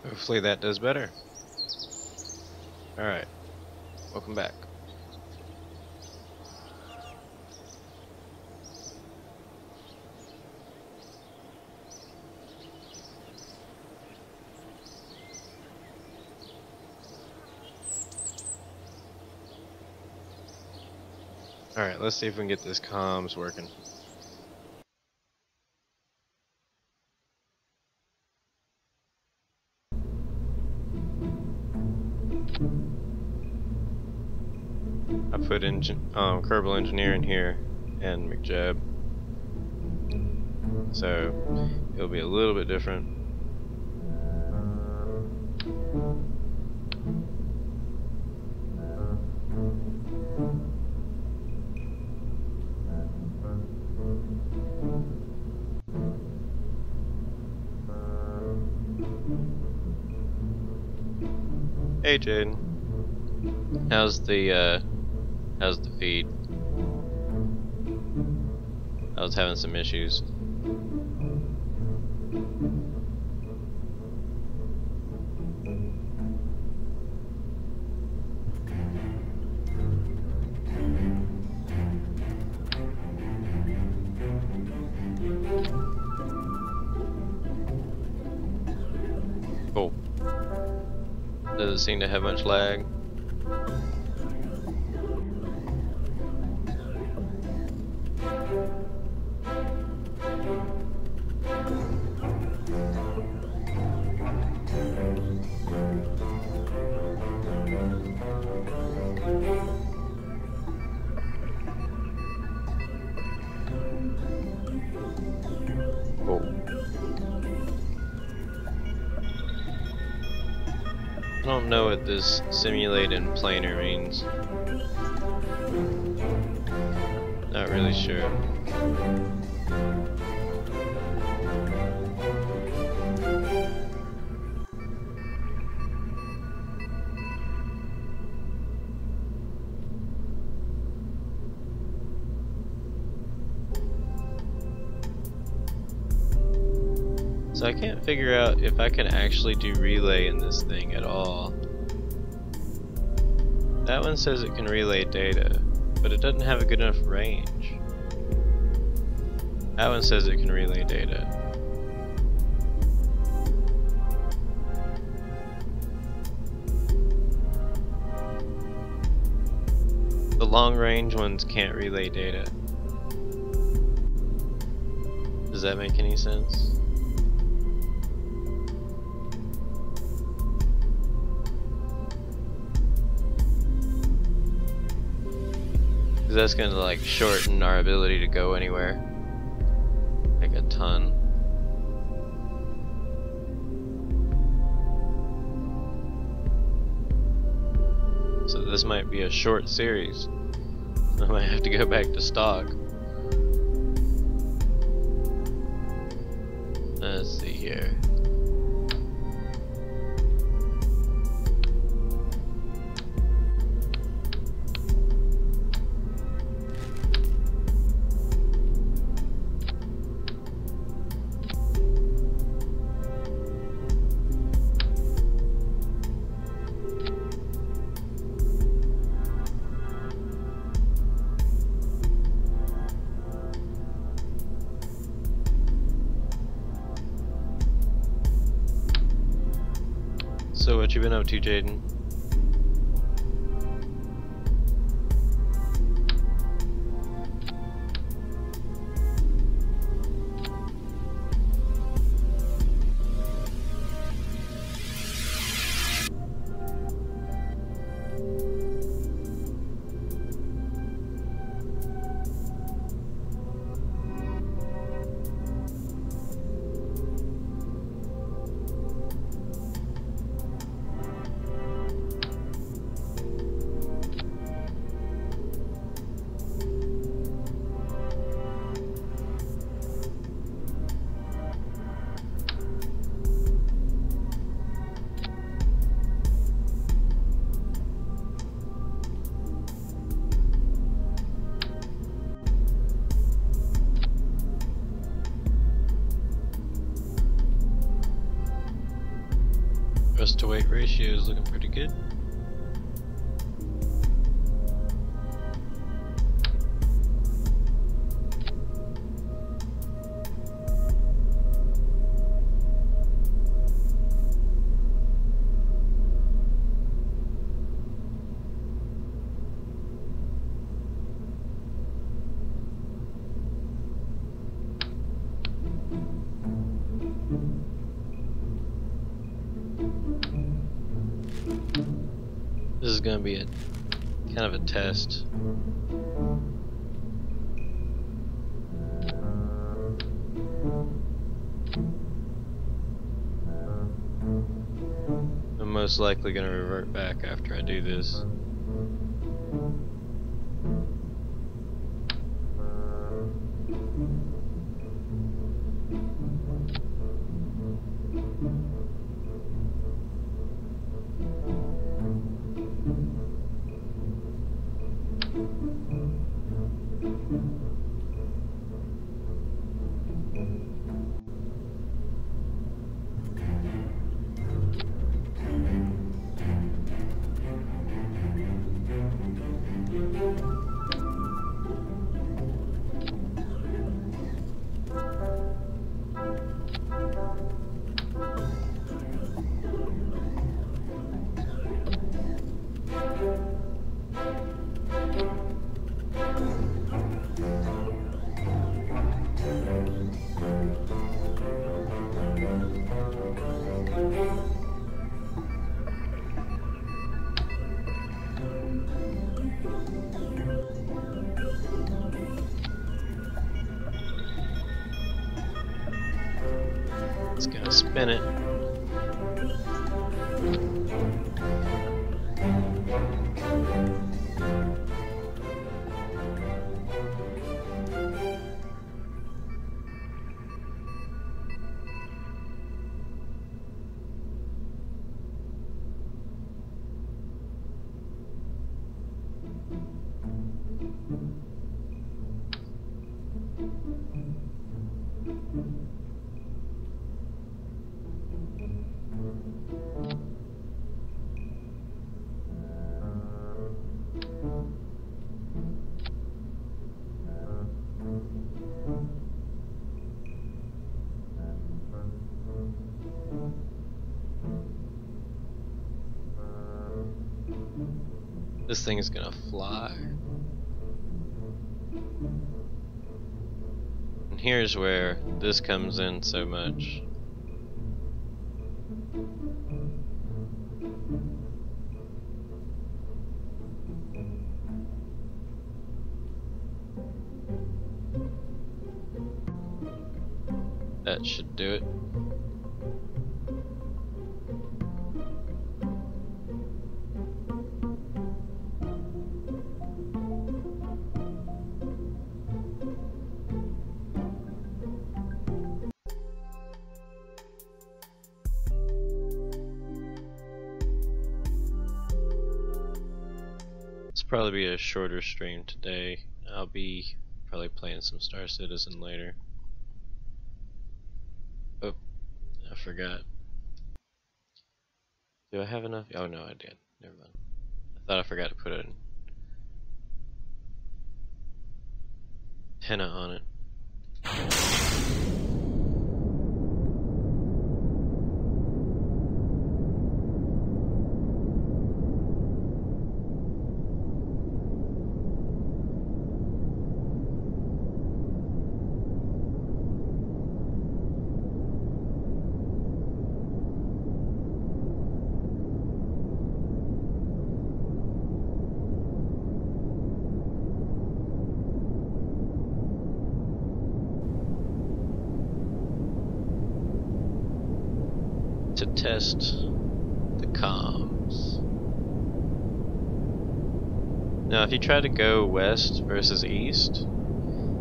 Hopefully that does better. Alright, welcome back. Alright, let's see if we can get this comms working. I put in Kerbal Engineer in here and McJeb, so it'll be a little bit different. Hey Jaden, how's the feed? I was having some issues. Cool. Doesn't seem to have much lag. I don't know what this simulate in planar means. Not really sure. So I can't figure out if I can actually do relay in this thing at all. That one says it can relay data, but it doesn't have a good enough range. That one says it can relay data. The long range ones can't relay data. Does that make any sense? That's gonna like shorten our ability to go anywhere, like a ton. So this might be a short series. I might have to go back to stock. Let's see here. So what you been up to, Jaden? Thrust to weight ratio is looking pretty good. This is going to be a kind of a test. I'm most likely going to revert back after I do this. It's gonna spin it. This thing is gonna fly. And here's where this comes in so much. That should do it. Probably be a shorter stream today. I'll be probably playing some Star Citizen later. Oh, I forgot. Do I have enough? Oh no, I did. Never mind. I thought I forgot to put an antenna on it. To test the comms. Now if you try to go west versus east,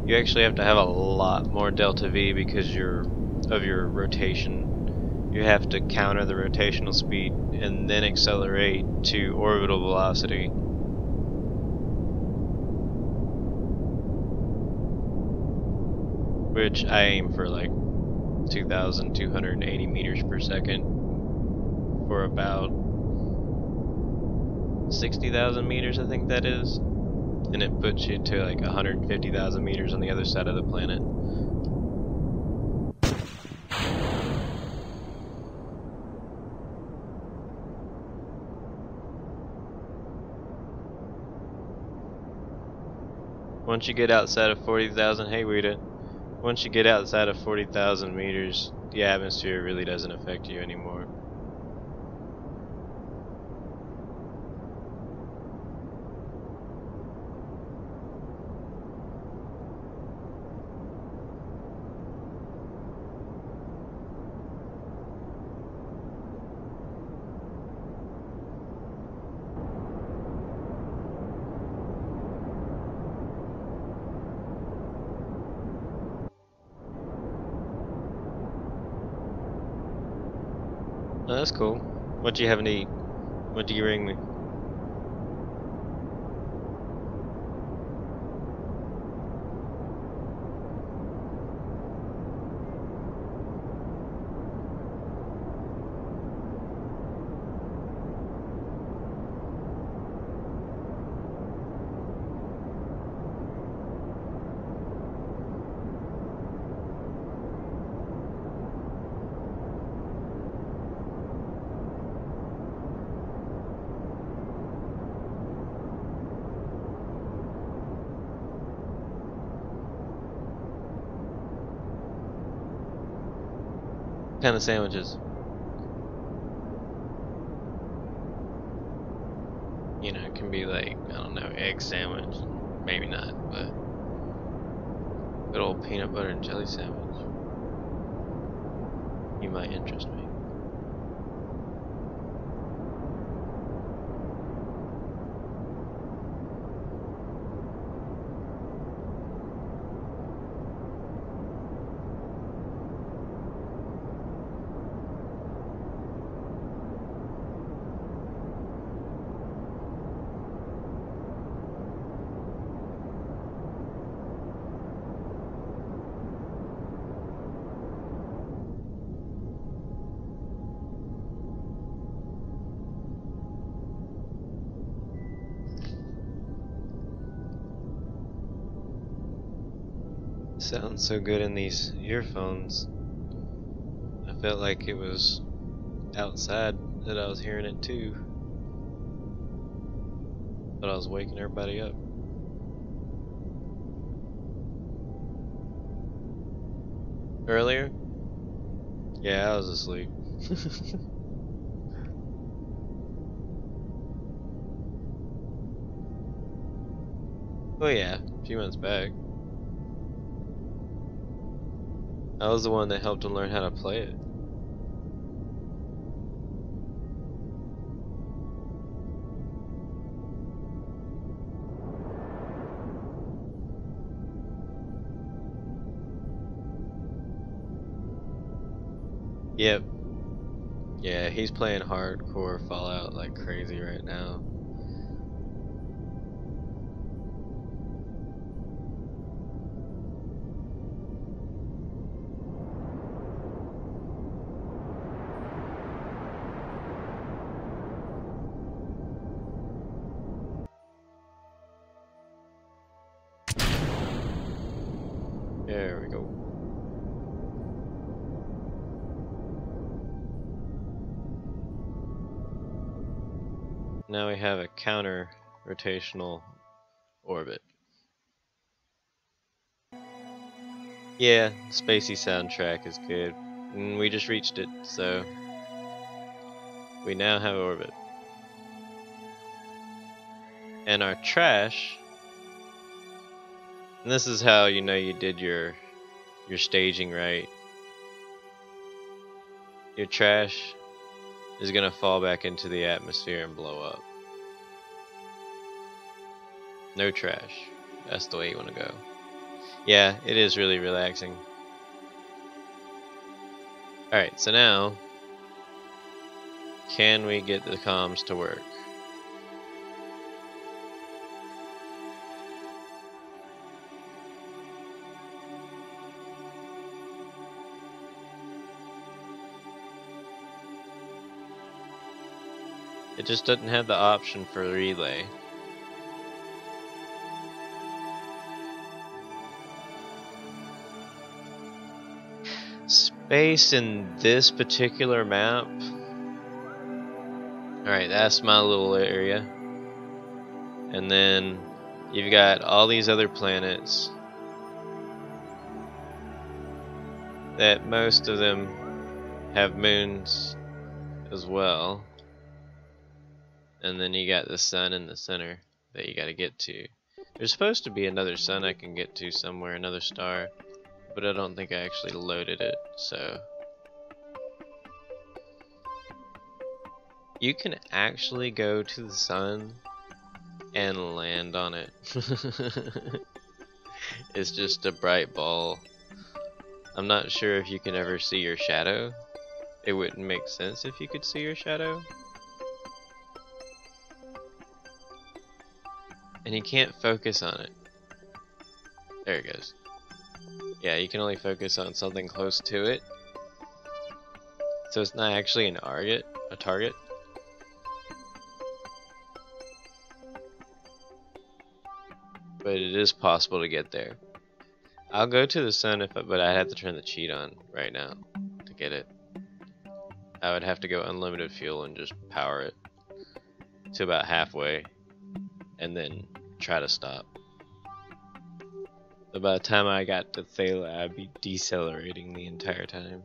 you actually have to have a lot more delta V because of your rotation. You have to counter the rotational speed and then accelerate to orbital velocity. Which I aim for like 2,280 meters per second. for about 60,000 meters, I think that is. And it puts you to like 150,000 meters on the other side of the planet. Once you get outside of 40,000, hey Wida, once you get outside of 40,000 meters, the atmosphere really doesn't affect you anymore. Oh, that's cool. What do you have to eat? What do you bring me? What kind of sandwiches? You know, it can be like, I don't know, egg sandwich. Maybe not, but good old peanut butter and jelly sandwich. You might interest me. Sounds so good in these earphones. I felt like it was outside that I was hearing it too. But I was waking everybody up. Earlier? Yeah, I was asleep. Oh yeah, a few months back. I was the one that helped him learn how to play it. Yep. Yeah, he's playing hardcore Fallout like crazy right now. There we go. Now we have a counter rotational orbit. Yeah, spacey soundtrack is good. And we just reached it, so we now have orbit. And our trash, and this is how you know you did your staging right. Your trash is gonna fall back into the atmosphere and blow up. No trash. That's the way you wanna go. Yeah, it is really relaxing. Alright, so now, can we get the comms to work? It just doesn't have the option for relay. Space in this particular map. Alright, that's my little area. And then you've got all these other planets that most of them have moons as well. And then you got the sun in the center that you gotta get to. There's supposed to be another sun I can get to somewhere, another star, but I don't think I actually loaded it, so. You can actually go to the sun and land on it. It's just a bright ball. I'm not sure if you can ever see your shadow. It wouldn't make sense if you could see your shadow. And you can't focus on it. There it goes. Yeah, you can only focus on something close to it. So it's not actually a target. But it is possible to get there. I'll go to the sun but I'd have to turn the cheat on right now to get it. I would have to go unlimited fuel and just power it to about halfway and then try to stop. So by the time I got to Thala, I'd be decelerating the entire time.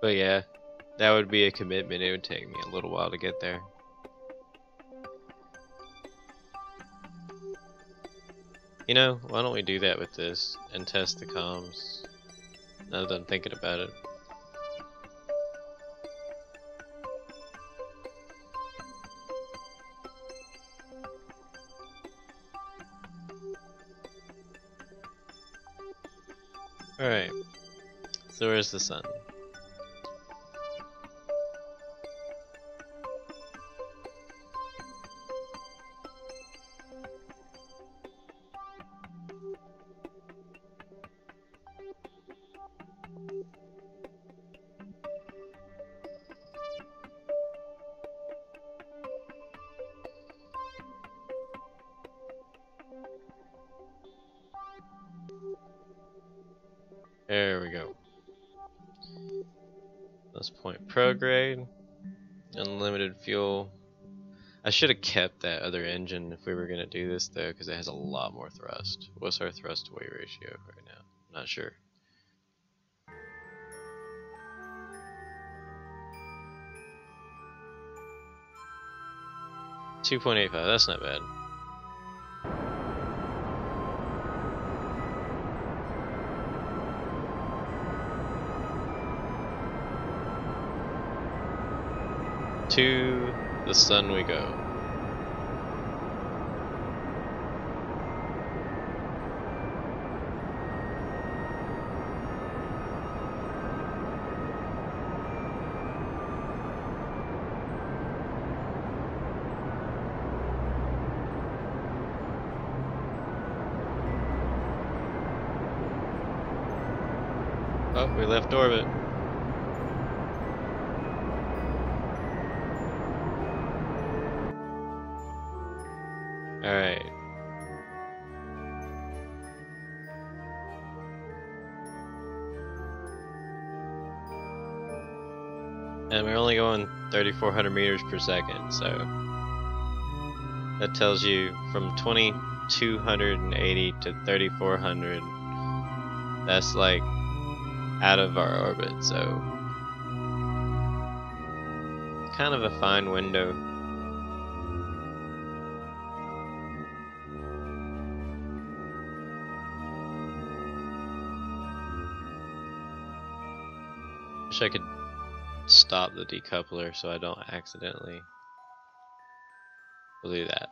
But yeah, that would be a commitment. It would take me a little while to get there. You know, why don't we do that with this and test the comms now that I'm thinking about it. Alright, so where's the sun? There we go. Let's point prograde. Unlimited fuel. I should have kept that other engine if we were going to do this though, because it has a lot more thrust. What's our thrust to weight ratio right now? Not sure. .85, that's not bad. To the sun we go. Oh, we left orbit. Alright. And we're only going 3,400 meters per second, so that tells you from 2,280 to 3,400. That's like out of our orbit, so kind of a fine window. Wish I could stop the decoupler so I don't accidentally. We'll do that.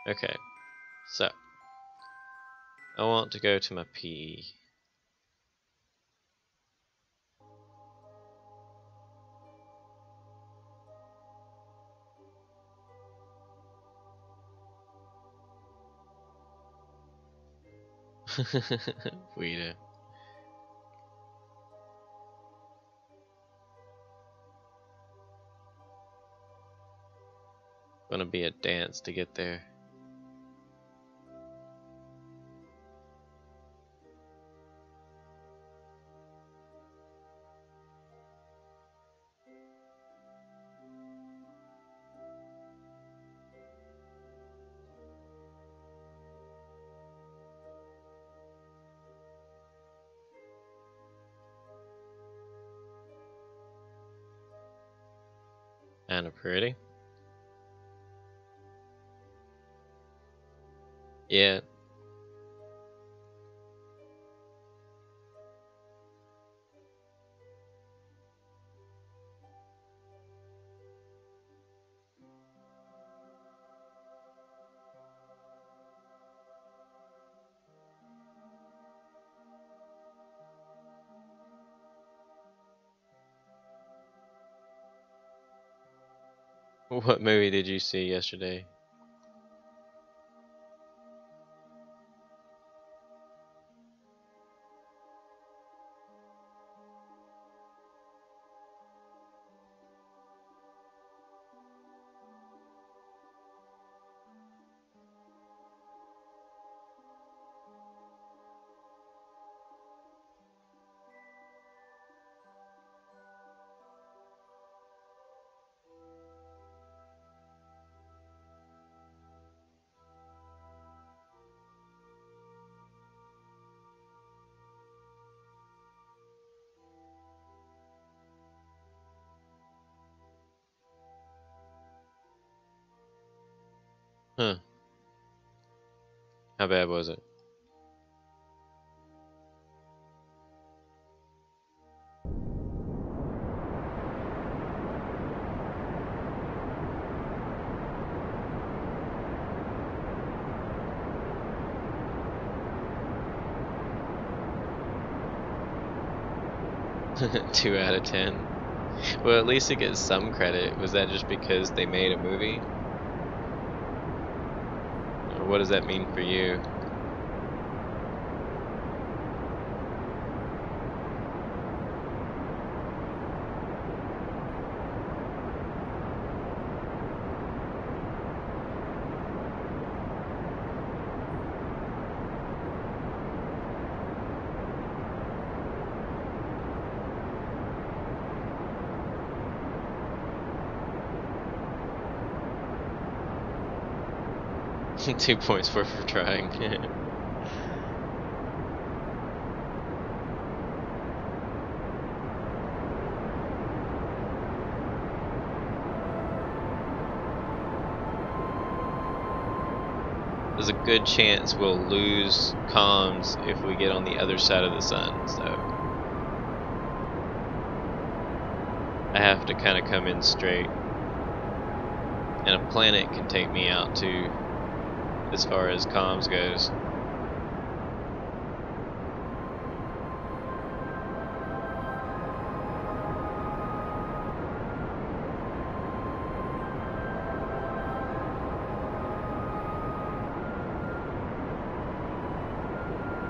Okay, so I want to go to my P. Weird. Gonna be a dance to get there. Kinda pretty. Yeah. What movie did you see yesterday? Huh. How bad was it? 2 out of 10. Well, at least it gets some credit. Was that just because they made a movie? Or what does that mean for you? 2 points for trying. There's a good chance we'll lose comms if we get on the other side of the sun, so I have to kind of come in straight. And a planet can take me out too, as far as comms goes.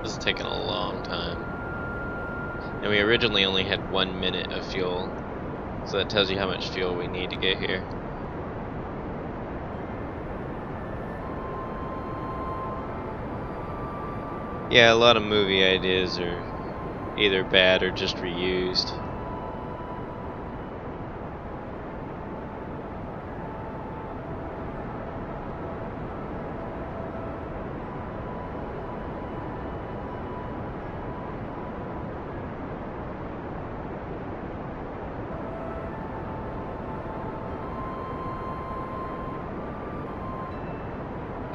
This is taking a long time. And we originally only had 1 minute of fuel, so that tells you how much fuel we need to get here. Yeah, a lot of movie ideas are either bad or just reused.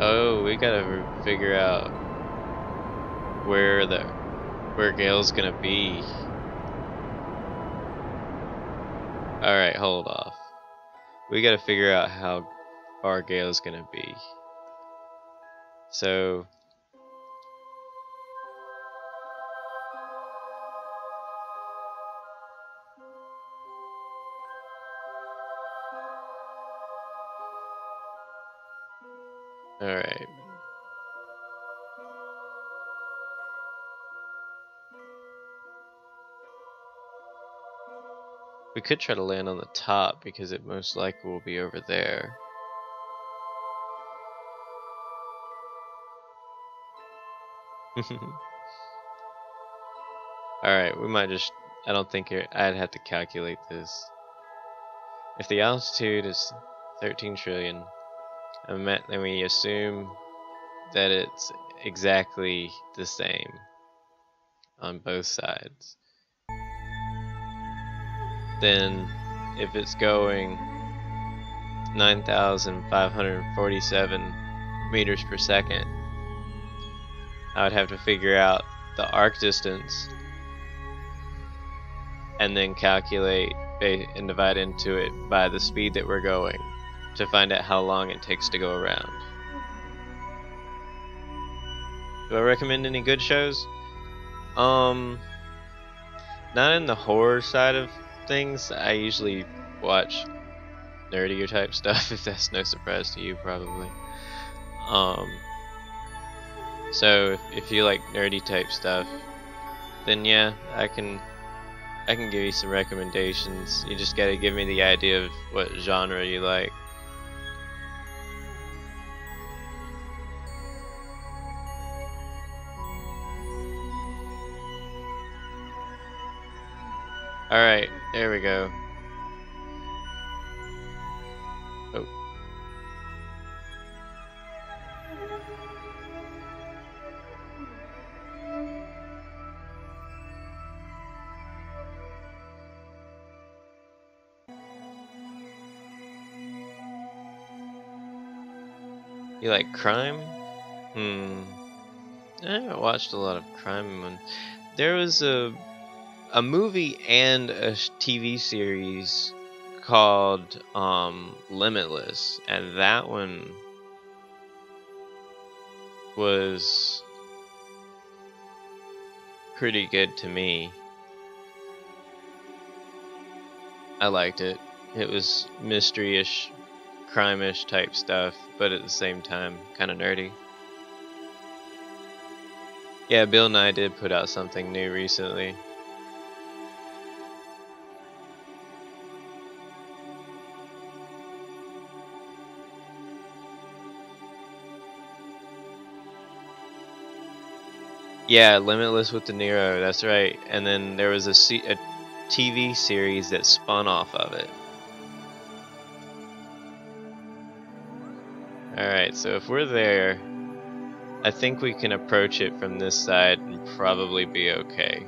Oh, we gotta figure out where Gale's gonna be. Alright, hold off. We gotta figure out how far Gale's gonna be. So alright. We could try to land on the top because it most likely will be over there. Alright, we might just... I don't think I'd have to calculate this. If the altitude is 13 trillion, then we assume that it's exactly the same on both sides. Then, if it's going 9,547 meters per second, I would have to figure out the arc distance and then calculate and divide into it by the speed that we're going to find out how long it takes to go around. Do I recommend any good shows? Not in the horror side of things. I usually watch nerdier type stuff, if that's no surprise to you, probably. So if you like nerdy type stuff, then yeah, I can give you some recommendations. You just gotta give me the idea of what genre you like. Alright, there we go. Oh. You like crime? I haven't watched a lot of crime ones. There was a movie and a TV series called Limitless, and that one was pretty good to me. I liked it. It was mystery-ish, crime-ish type stuff, but at the same time kind of nerdy. Yeah, Bill Nye did put out something new recently. Yeah, Limitless with De Niro, that's right. And then there was a TV series that spun off of it. Alright, so if we're there, I think we can approach it from this side and probably be okay.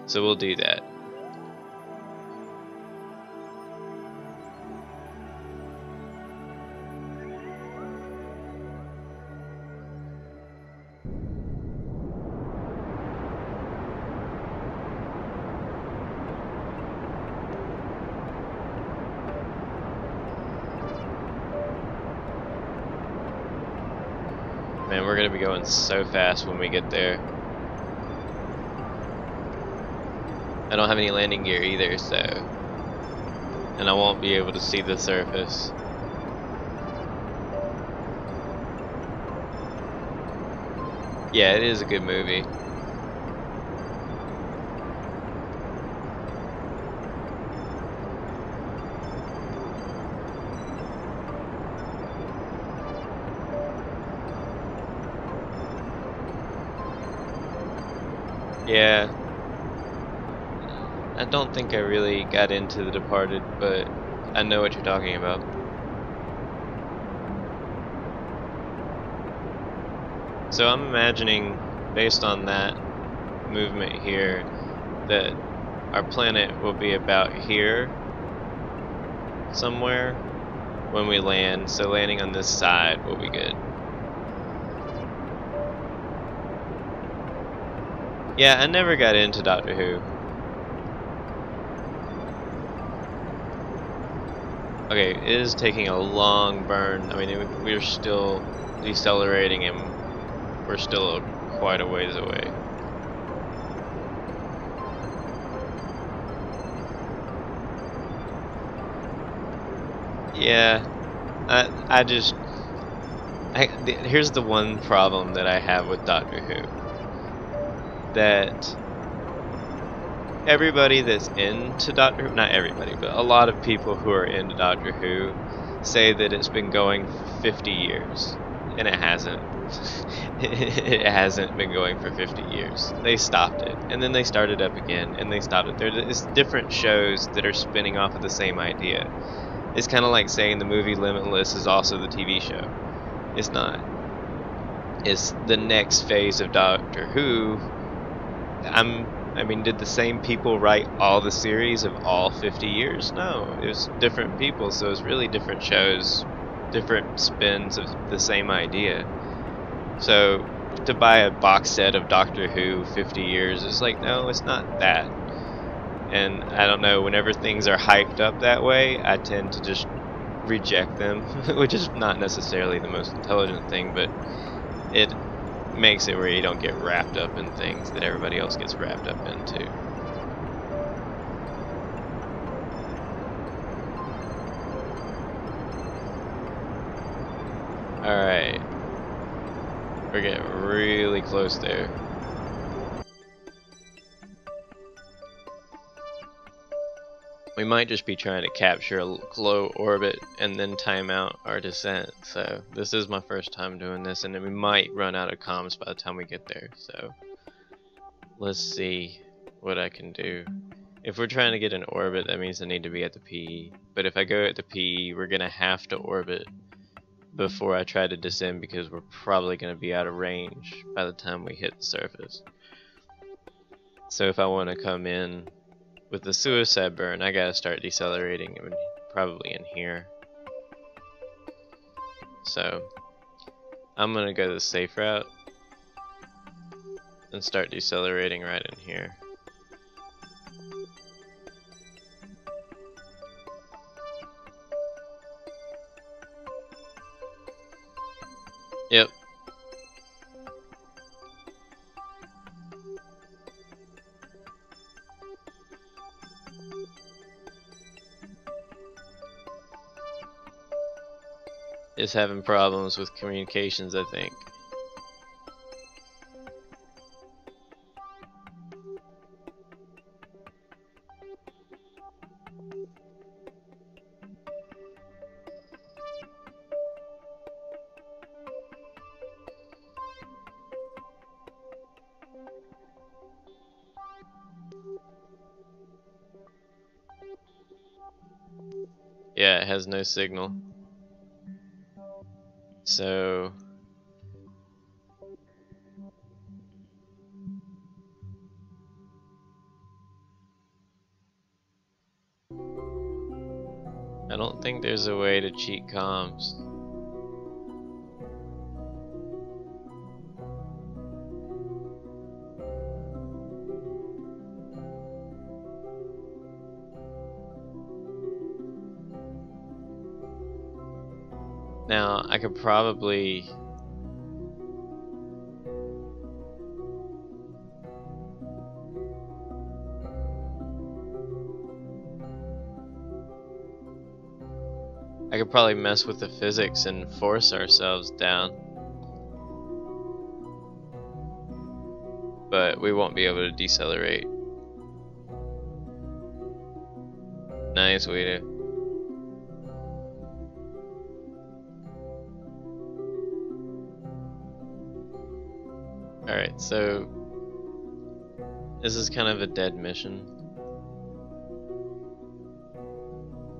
So we'll do that. Man, we're gonna be going so fast when we get there. I don't have any landing gear either, so... and I won't be able to see the surface. Yeah, it is a good movie. Yeah, I don't think I really got into The Departed, but I know what you're talking about. So I'm imagining, based on that movement here, that our planet will be about here somewhere when we land, so landing on this side will be good. Yeah, I never got into Doctor Who. Okay, it is taking a long burn. I mean, we're still decelerating and we're still quite a ways away. Yeah, here's the one problem that I have with Doctor Who. That everybody that's into Doctor Who, not everybody, but a lot of people who are into Doctor Who say that it's been going for 50 years, and it hasn't. It hasn't been going for 50 years. They stopped it, and then they started up again, and they stopped it. There's different shows that are spinning off of the same idea. It's kind of like saying the movie Limitless is also the TV show. It's not. It's the next phase of Doctor Who. I mean, did the same people write all the series of all 50 years? No, it was different people, so it's really different shows, different spins of the same idea. So to buy a box set of Doctor Who 50 years is like, no, it's not that. And I don't know, whenever things are hyped up that way, I tend to just reject them, which is not necessarily the most intelligent thing, but it makes it where you don't get wrapped up in things that everybody else gets wrapped up into. Alright. We're getting really close there. We might just be trying to capture a low orbit and then time out our descent. So this is my first time doing this, and then we might run out of comms by the time we get there. So let's see what I can do. If we're trying to get an orbit, that means I need to be at the PE. But if I go at the PE, we're gonna have to orbit before I try to descend, because we're probably gonna be out of range by the time we hit the surface. So if I want to come in with the suicide burn, I gotta start decelerating, probably in here. So I'm gonna go the safe route and start decelerating right in here. Yep. Is having problems with communications, I think. Yeah, it has no signal. So I don't think there's a way to cheat comms. Now, I could probably mess with the physics and force ourselves down. But we won't be able to decelerate. Nice, we do. Alright, so this is kind of a dead mission,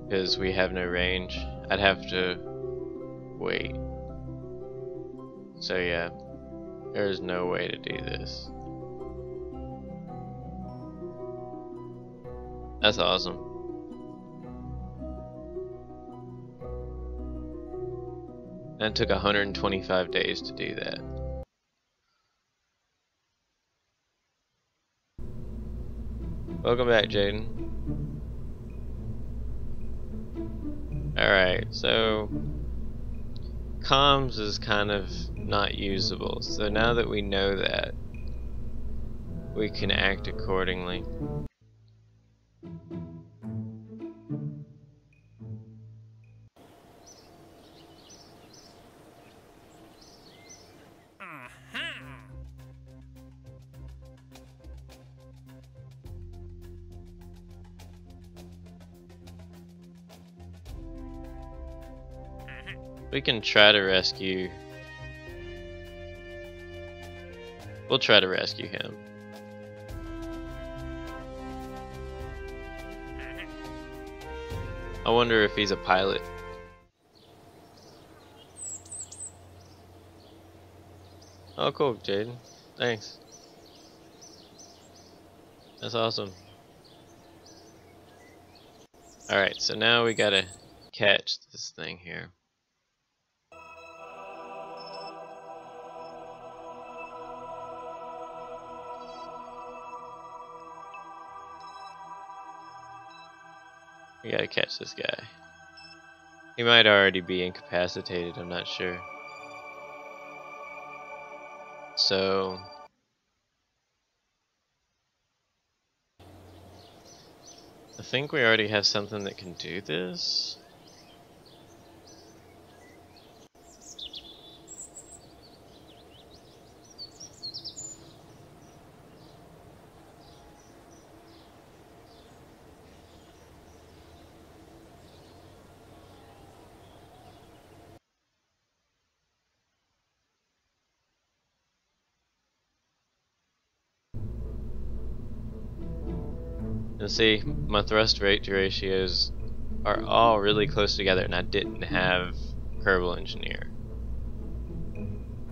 because we have no range. I'd have to wait. So yeah, there's no way to do this. That's awesome. And it took 125 days to do that. Welcome back, Jaden. Alright, so comms is kind of not usable. So now that we know that, we can act accordingly. We can try to rescue. We'll try to rescue him. I wonder if he's a pilot. Oh, cool, Jaden. Thanks. That's awesome. Alright, so now we gotta catch this thing here. We gotta catch this guy. He might already be incapacitated, I'm not sure. So I think we already have something that can do this. And see, my thrust rate ratios are all really close together, and I didn't have Kerbal Engineer.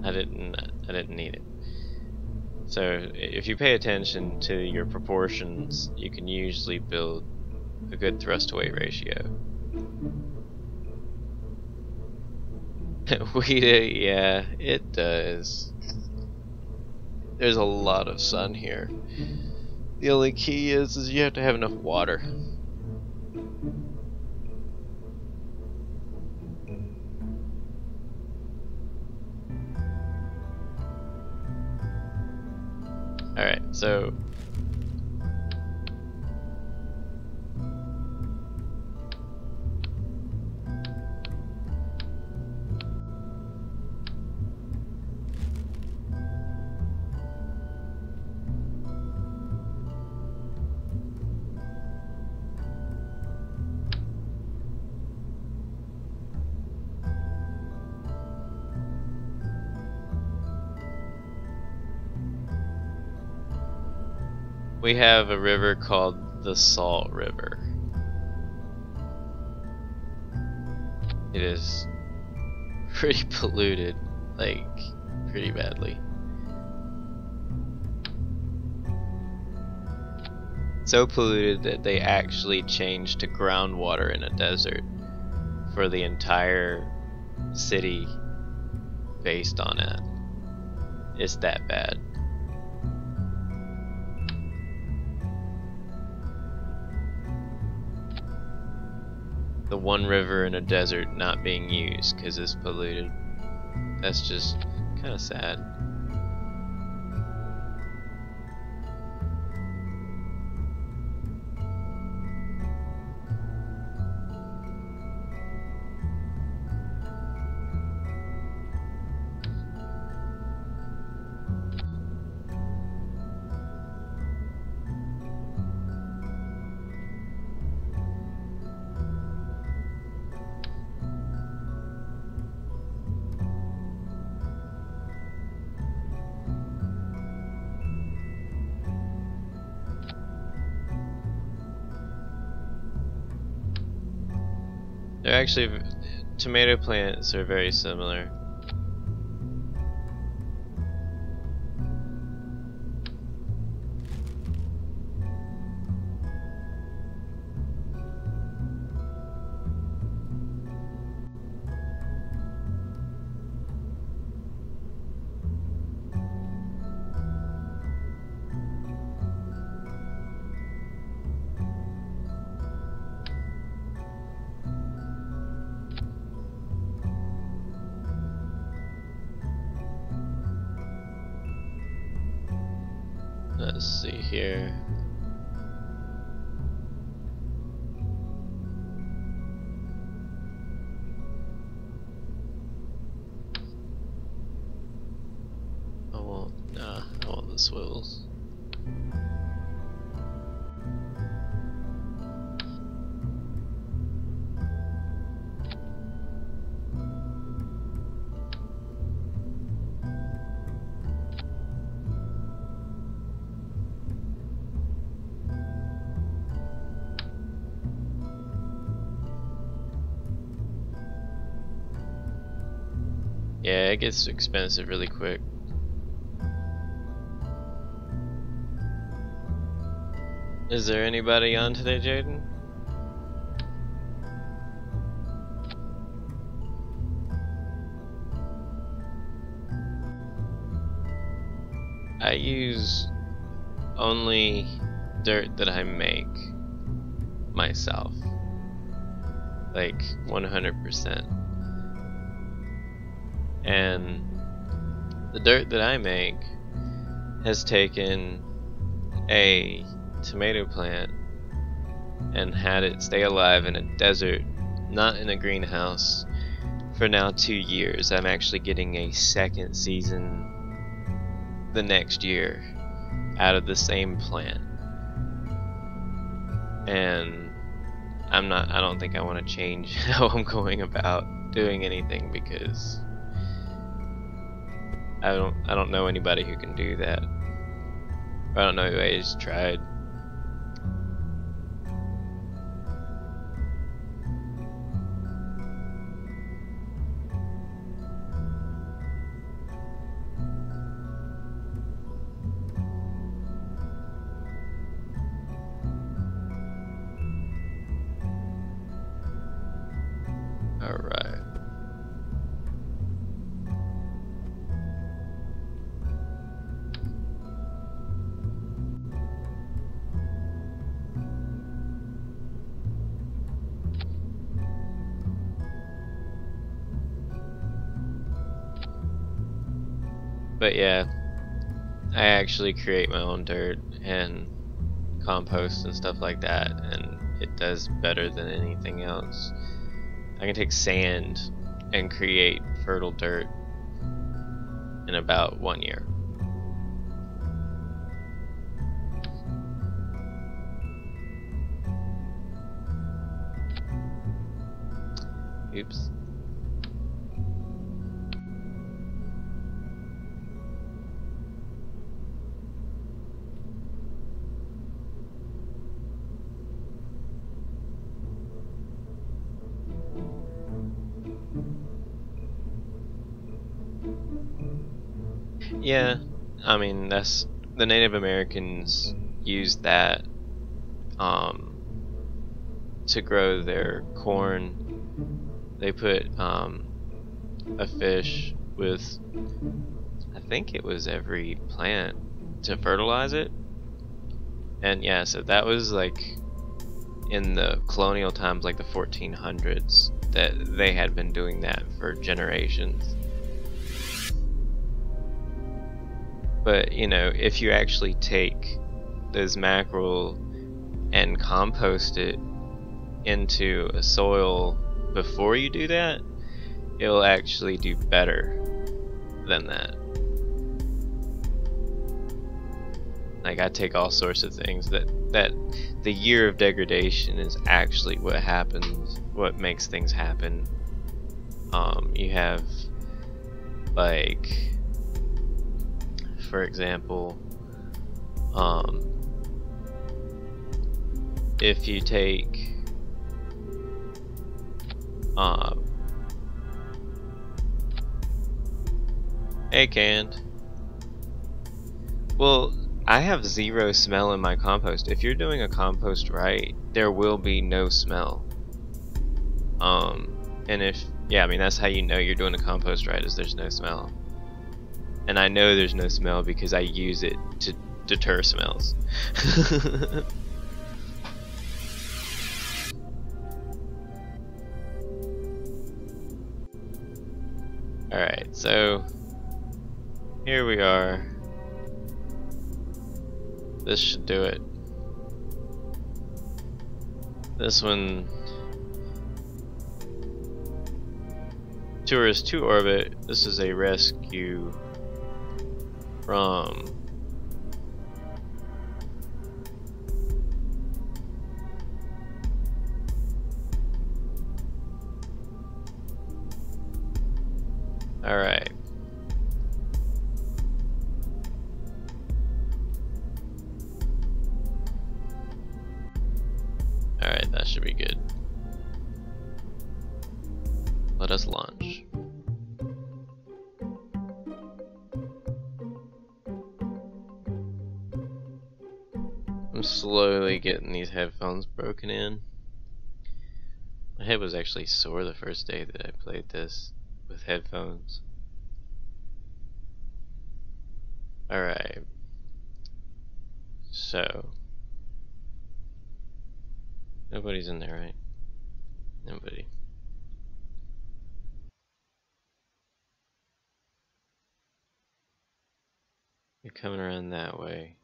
I didn't need it. So if you pay attention to your proportions, you can usually build a good thrust to weight ratio. Yeah, it does. There's a lot of sun here. The only key is you have to have enough water. Alright, so we have a river called the Salt River. It is pretty polluted, like pretty badly. So polluted that they actually changed to groundwater in a desert for the entire city based on it. It's that bad. The one river in a desert not being used because it's polluted. That's just kind of sad. They're actually, tomato plants are very similar. Let's see here. I want the swivels. Yeah, it gets expensive really quick. Is there anybody on today, Jaden? I use only dirt that I make myself, like 100%. And the dirt that I make has taken a tomato plant and had it stay alive in a desert, not in a greenhouse, for now 2 years. I'm actually getting a second season the next year out of the same plant, and I don't think I want to change how I'm going about doing anything, because I don't know anybody who can do that. I don't know anybody's tried. Alright. But yeah, I actually create my own dirt and compost and stuff like that, and it does better than anything else. I can take sand and create fertile dirt in about 1 year. Oops. Yeah, I mean, that's the Native Americans used that to grow their corn. They put a fish with, I think it was every plant, to fertilize it. And yeah, so that was like in the colonial times, like the 1400s, that they had been doing that for generations. But you know, if you actually take those mackerel and compost it into a soil before you do that, it'll actually do better than that. Like, I take all sorts of things that the year of degradation is actually what happens, what makes things happen. You have, like, for example, if you take hey, canned. Well, I have zero smell in my compost. If you're doing a compost right, there will be no smell. And if, yeah, I mean, that's how you know you're doing a compost right, is there's no smell. And I know there's no smell because I use it to deter smells. Alright, so here we are. This should do it. This one, tourist to orbit. This is a rescue from alright. Alright, that should be good. Let us launch. I'm slowly getting these headphones broken in. My head was actually sore the first day that I played this with headphones. Alright. So. Nobody's in there, right? Nobody. You're coming around that way.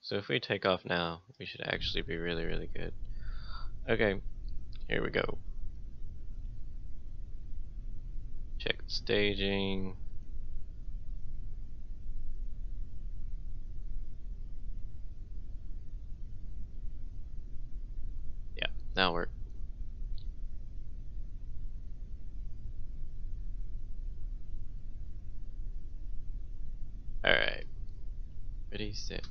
So if we take off now, we should actually be really, really good. Okay. Here we go. Check the staging. Yeah, that'll work. Alright. Ready, set.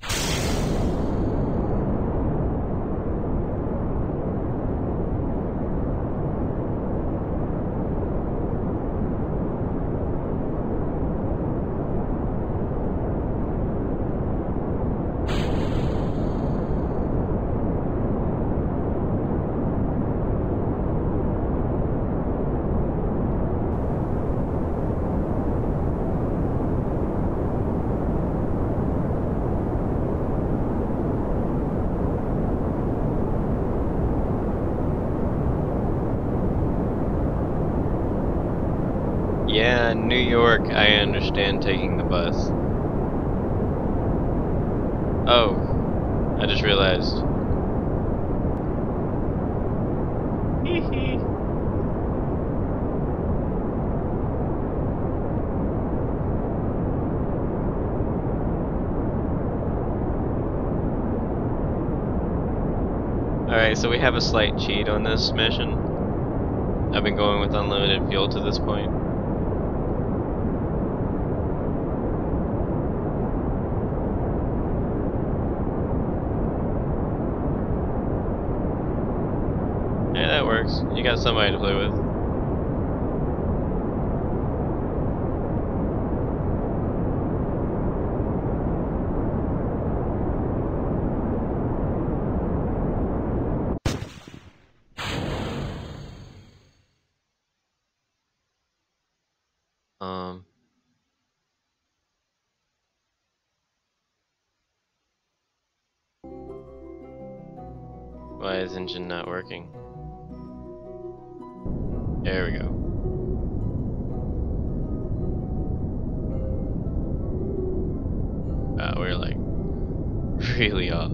Yeah, New York, I understand taking the bus. Oh, I just realized. Alright, so we have a slight cheat on this mission. I've been going with unlimited fuel to this point. Yeah, that works. You got somebody to play with. Why is engine not working? There we go. We're like really off.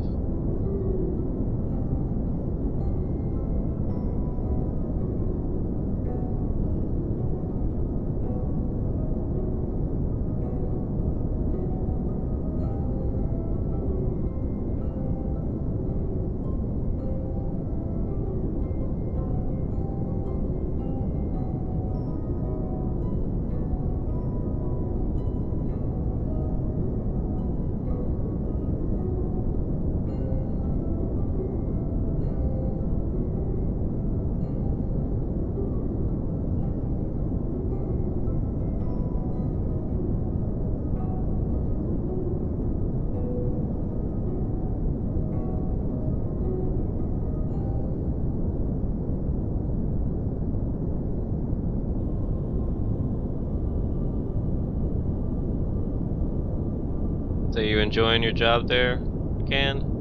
So you enjoying your job there, Can?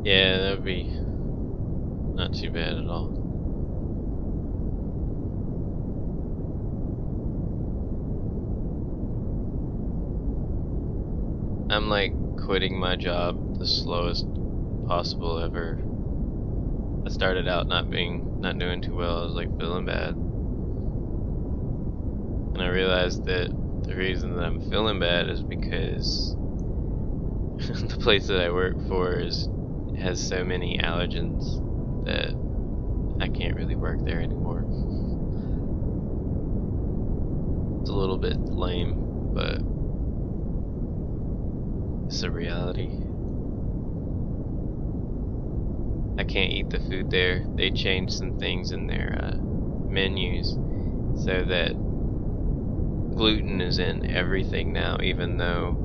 Yeah, that would be not too bad at all. I'm like quitting my job the slowest possible ever. I started out not doing too well. I was like feeling bad. And I realized that the reason that I'm feeling bad is because the place that I work for has so many allergens that I can't really work there anymore. It's a little bit lame, but it's a reality. I can't eat the food there. They changed some things in their menus so that gluten is in everything now, even though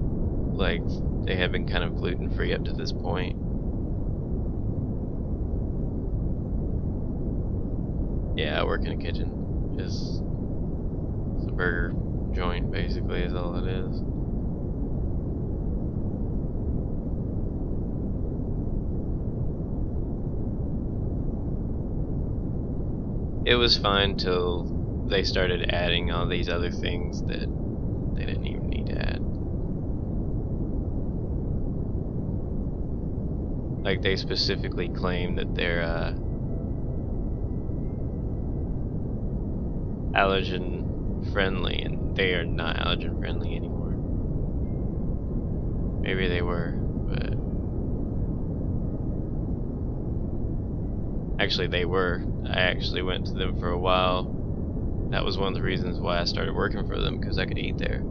like they have been kind of gluten free up to this point. Yeah, I work in a kitchen. It's a burger joint, basically, is all it is. It was fine till they started adding all these other things that they didn't even need to add. Like they specifically claim that they're allergen friendly, and they are not allergen friendly anymore. Maybe they were, but actually they were. I actually went to them for a while. That was one of the reasons why I started working for them, because I could eat there.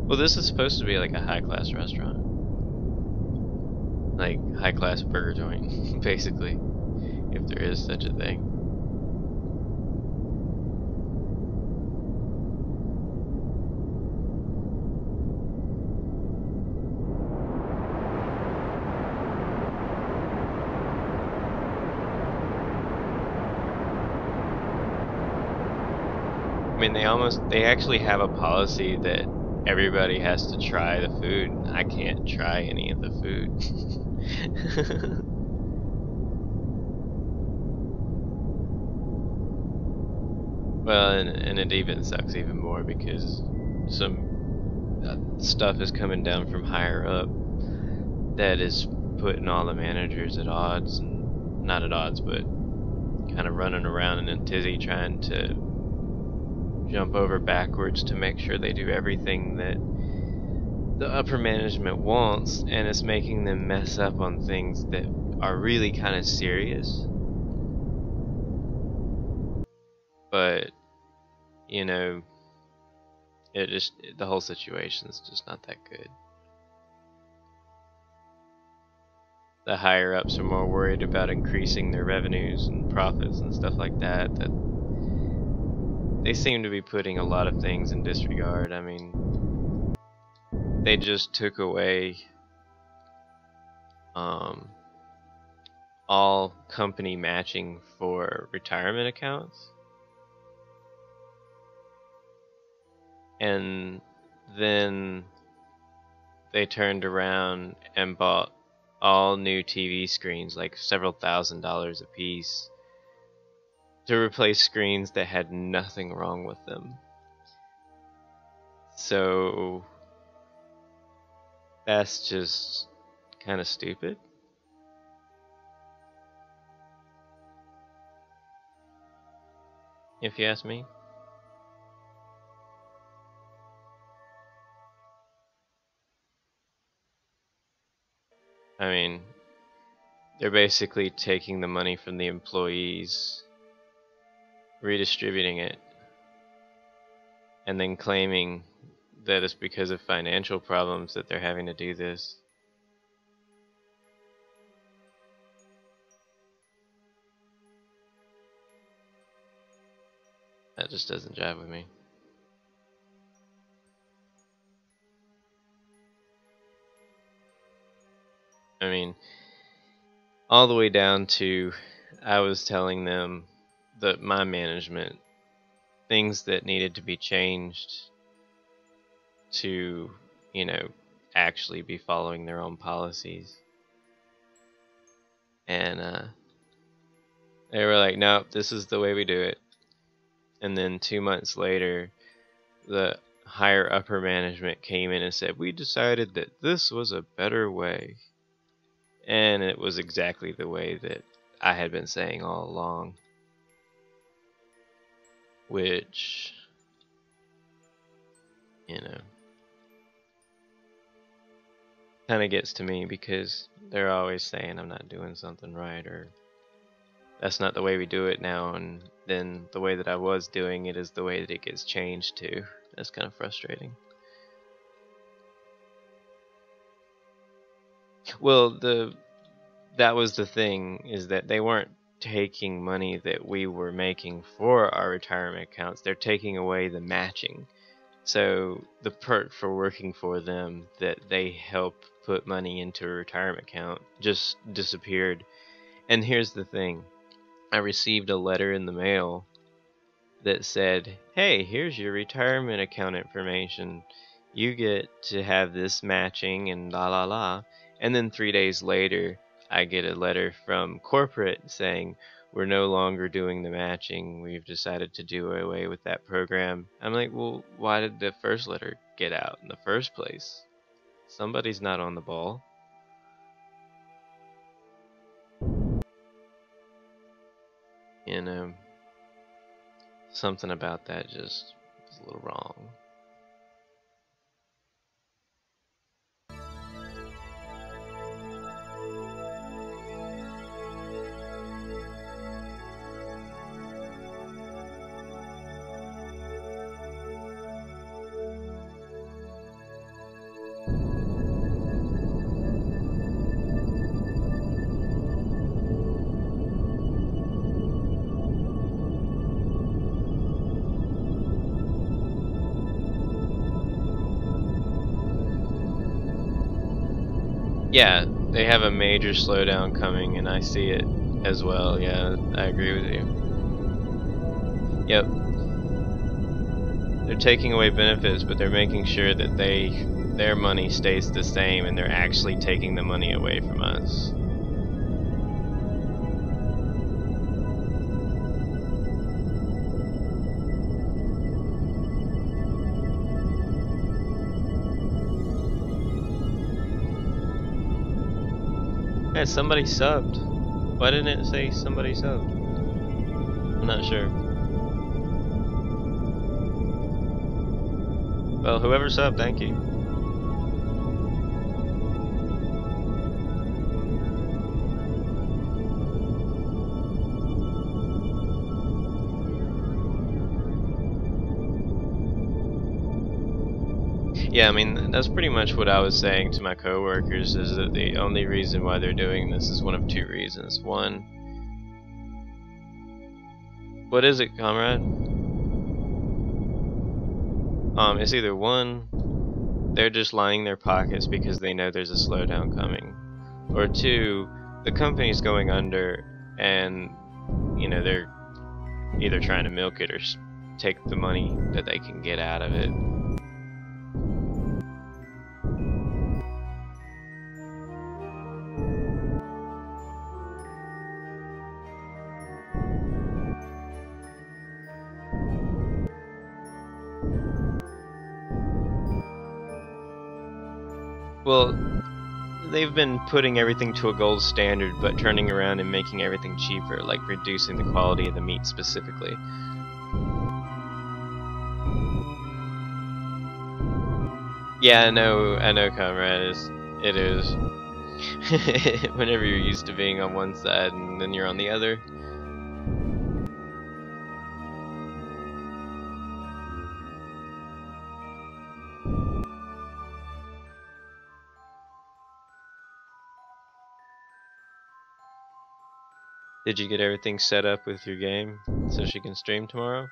Well, this is supposed to be like a high-class restaurant. Like, high-class burger joint, basically. If there is such a thing. I mean, they actually have a policy that everybody has to try the food. I can't try any of the food. Well, and it even sucks even more because some stuff is coming down from higher up that is putting all the managers at odds, and not at odds, but kind of running around in a tizzy trying to jump over backwards to make sure they do everything that the upper management wants, and it's making them mess up on things that are really kind of serious. But you know, the whole situation is just not that good. The higher ups are more worried about increasing their revenues and profits and stuff like that, that they seem to be putting a lot of things in disregard. I mean, they just took away all company matching for retirement accounts, and then they turned around and bought all new TV screens, like several $1,000s a piece, to replace screens that had nothing wrong with them. So that's just kind of stupid. If you ask me. I mean, they're basically taking the money from the employees, redistributing it, and then claiming that it's because of financial problems that they're having to do this. That just doesn't jive with me. I mean, all the way down to, I was telling them that my management, things that needed to be changed to, you know, actually be following their own policies. And they were like, nope, this is the way we do it. And then 2 months later, the higher upper management came in and said, we decided that this was a better way. And it was exactly the way that I had been saying all along. Which, you know, kind of gets to me because they're always saying I'm not doing something right, or that's not the way we do it now, and then the way that I was doing it is the way that it gets changed to. That's kind of frustrating. Well, that was the thing, is that they weren't taking money that we were making for our retirement accounts. They're taking away the matching. So the perk for working for them, that they help put money into a retirement account, just disappeared. And here's the thing. I received a letter in the mail that said, hey, here's your retirement account information. You get to have this matching and la la la. And then 3 days later, I get a letter from corporate saying, we're no longer doing the matching. We've decided to do away with that program. I'm like, well, why did the first letter get out in the first place? Somebody's not on the ball. You know, something about that just is a little wrong. Yeah, they have a major slowdown coming, and I see it as well. Yeah, I agree with you. Yep. They're taking away benefits, but they're making sure that their money stays the same, and they're actually taking the money away from us. Hey, somebody subbed. Why didn't it say somebody subbed? I'm not sure. Well, whoever subbed, thank you. Yeah, I mean, that's pretty much what I was saying to my coworkers, is that the only reason why they're doing this is one of two reasons. One, what is it, comrade? It's either one, they're just lining their pockets because they know there's a slowdown coming, or two, the company's going under, and you know, they're either trying to milk it or take the money that they can get out of it. Well, they've been putting everything to a gold standard, but turning around and making everything cheaper, like reducing the quality of the meat specifically. Yeah, I know, comrade. It is. Whenever you're used to being on one side and then you're on the other. Did you get everything set up with your game so she can stream tomorrow?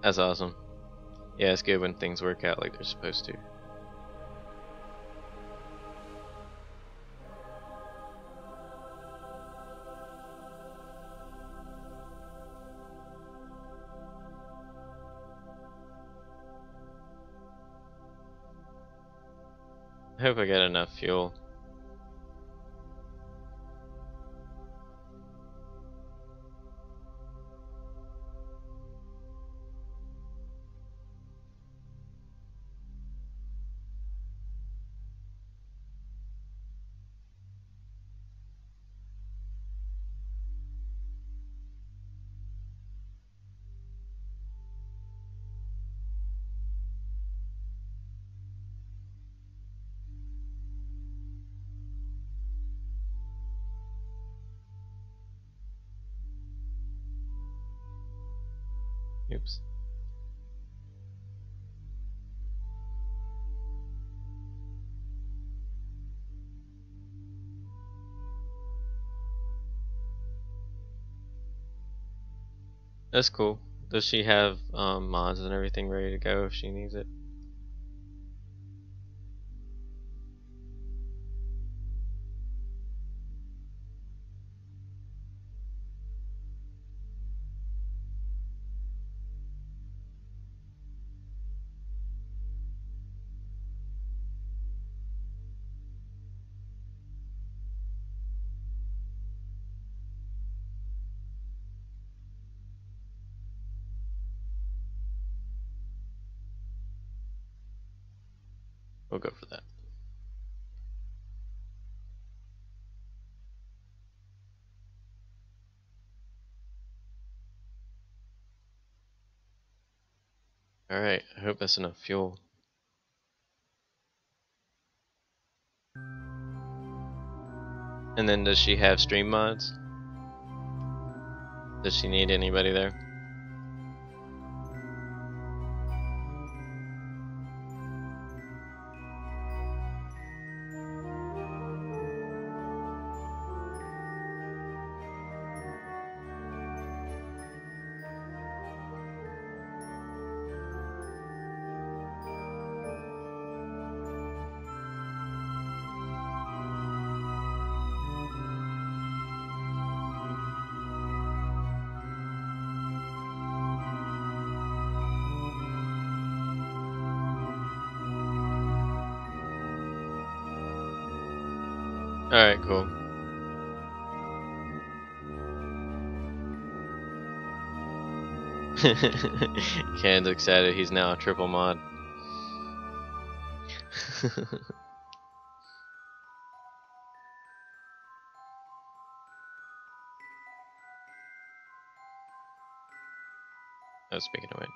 That's awesome. Yeah, it's good when things work out like they're supposed to. I hope I get enough fuel. Oops. That's cool. Does she have mods and everything ready to go if she needs it? We'll go for that. Alright, I hope that's enough fuel. And then does she have stream mods? Does she need anybody there? Alright, cool. Ken's excited, he's now a triple mod. Oh, speaking of which.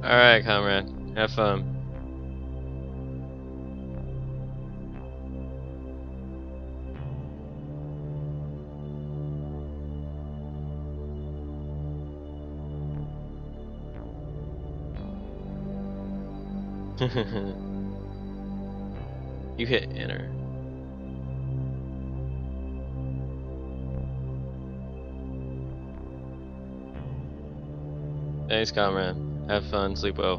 Alright, comrade. Have fun. You hit enter. Thanks, comrade. Have fun, sleep well.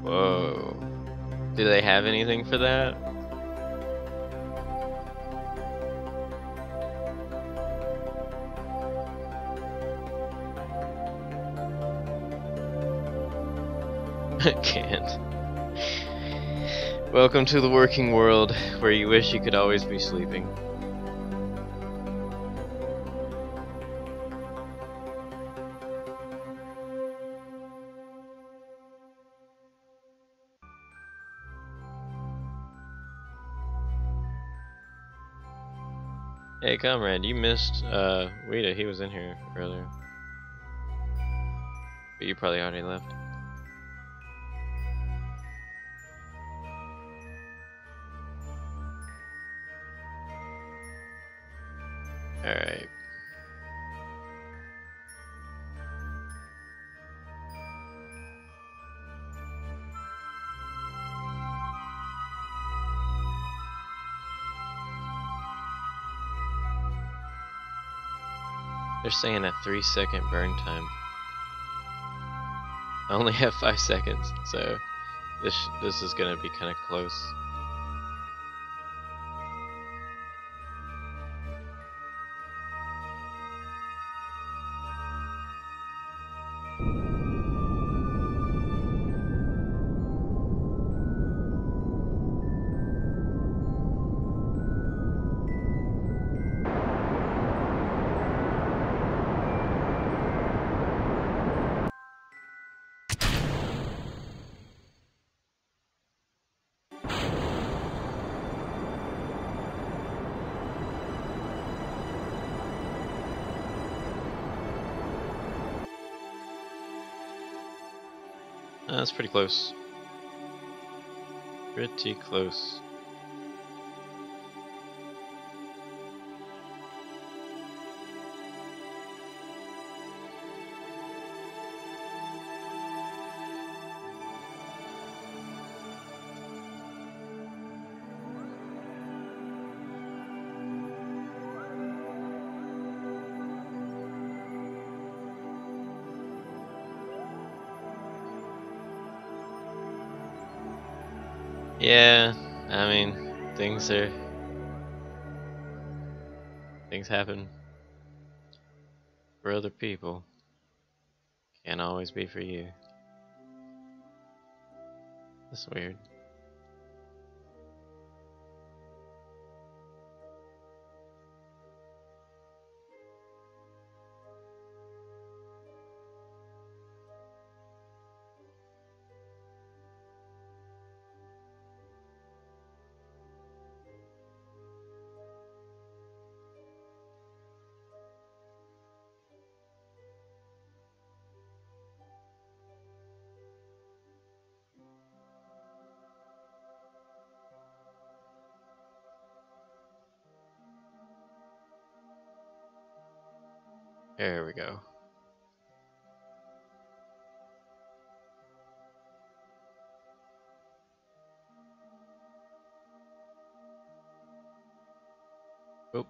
Whoa. Do they have anything for that? Can't. Welcome to the working world, where you wish you could always be sleeping. Hey, Comrade, you missed Weta. He was in here earlier. But you probably already left. Alright. They're saying a 3-second burn time. I only have 5 seconds, so this is gonna be kind of close. That's pretty close. Pretty close. Yeah, I mean, things happen for other people. Can't always be for you. That's weird. There we go. Oop.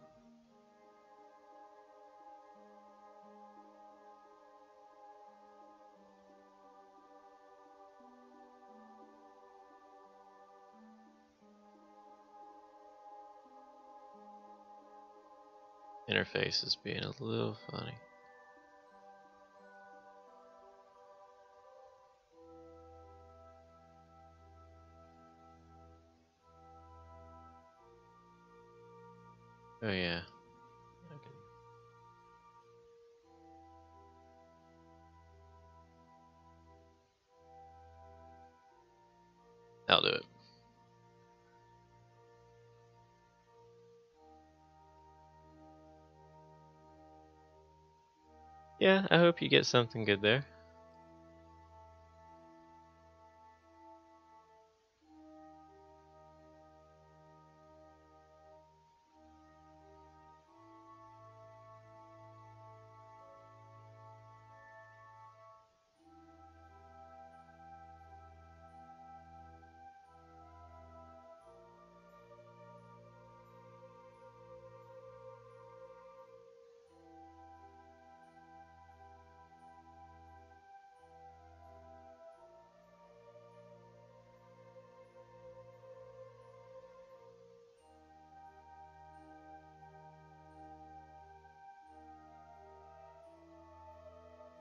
Interface is being a little funny. Oh yeah. Okay. I'll do it. Yeah, I hope you get something good there.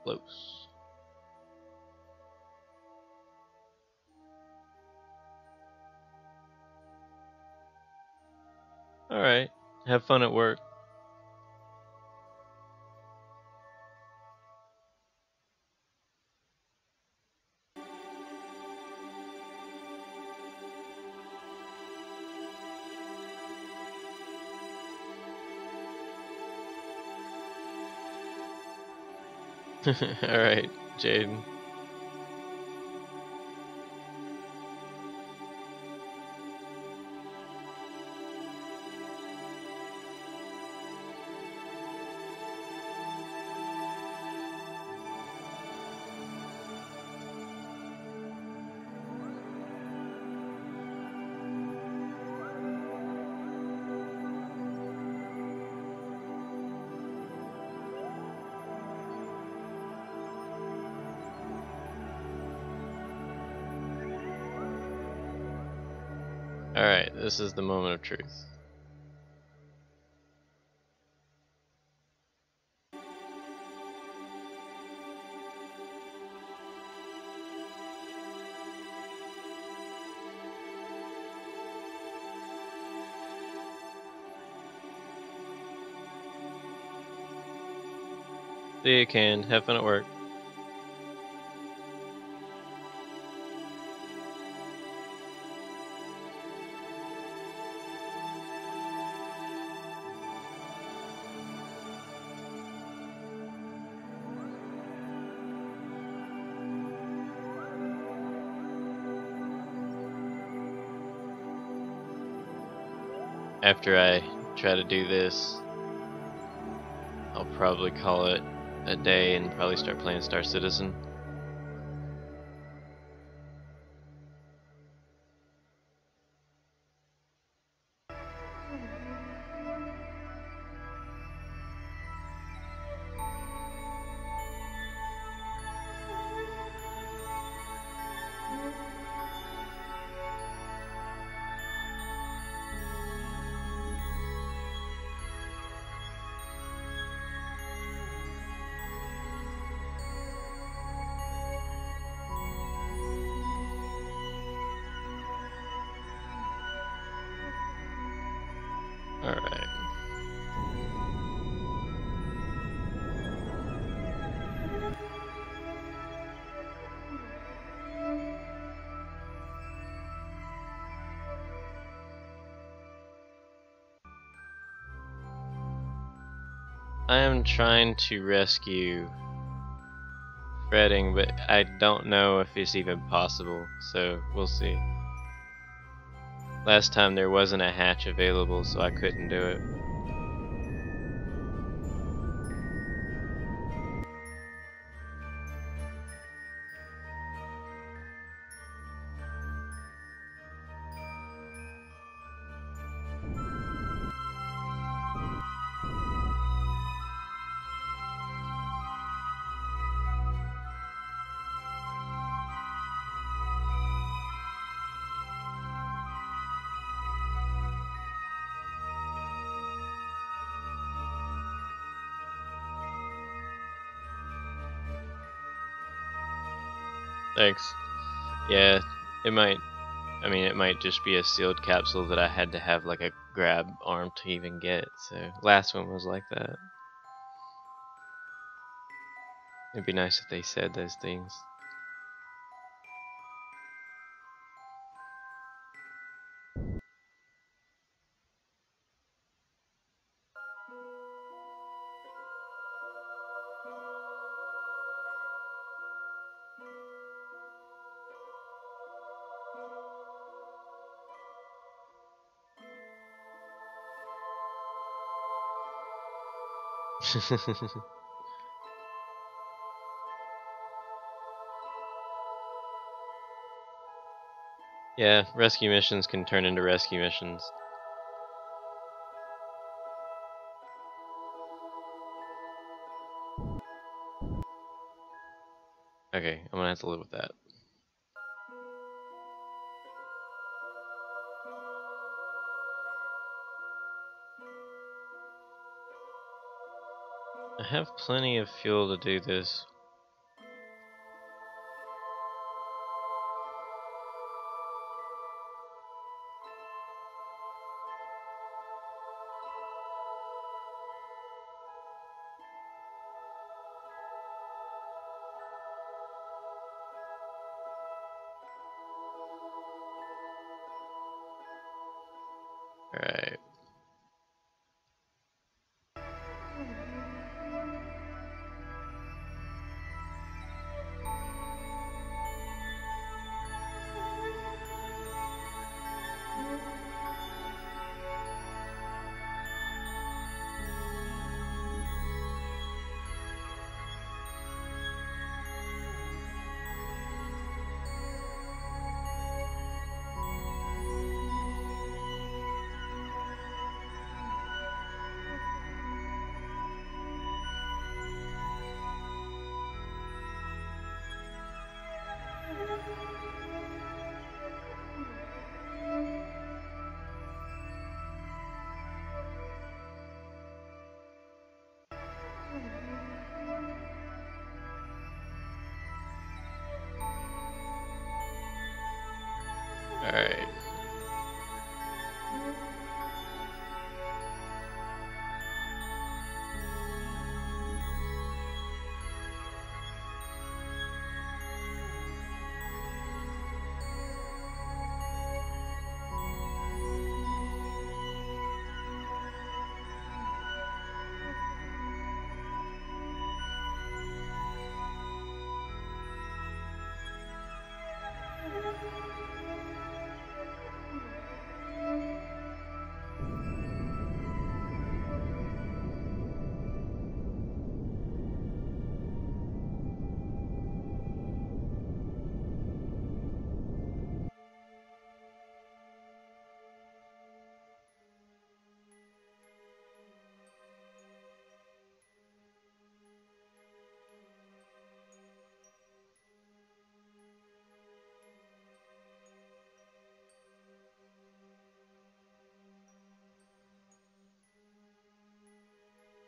Close. Alright. Have fun at work. Alright, Jaden. Alright, this is the moment of truth. See you, Can. Have fun at work. After I try to do this, I'll probably call it a day and probably start playing Star Citizen. Alright. I am trying to rescue Fretting, but I don't know if it's even possible, so we'll see. Last time there wasn't a hatch available, so I couldn't do it. Thanks. Yeah, it might. I mean, it might just be a sealed capsule that I had to have like a grab arm to even get. So last one was like that. It'd be nice if they said those things. Yeah, rescue missions can turn into rescue missions. Okay, I'm gonna have to live with that. I have plenty of fuel to do this. Alright.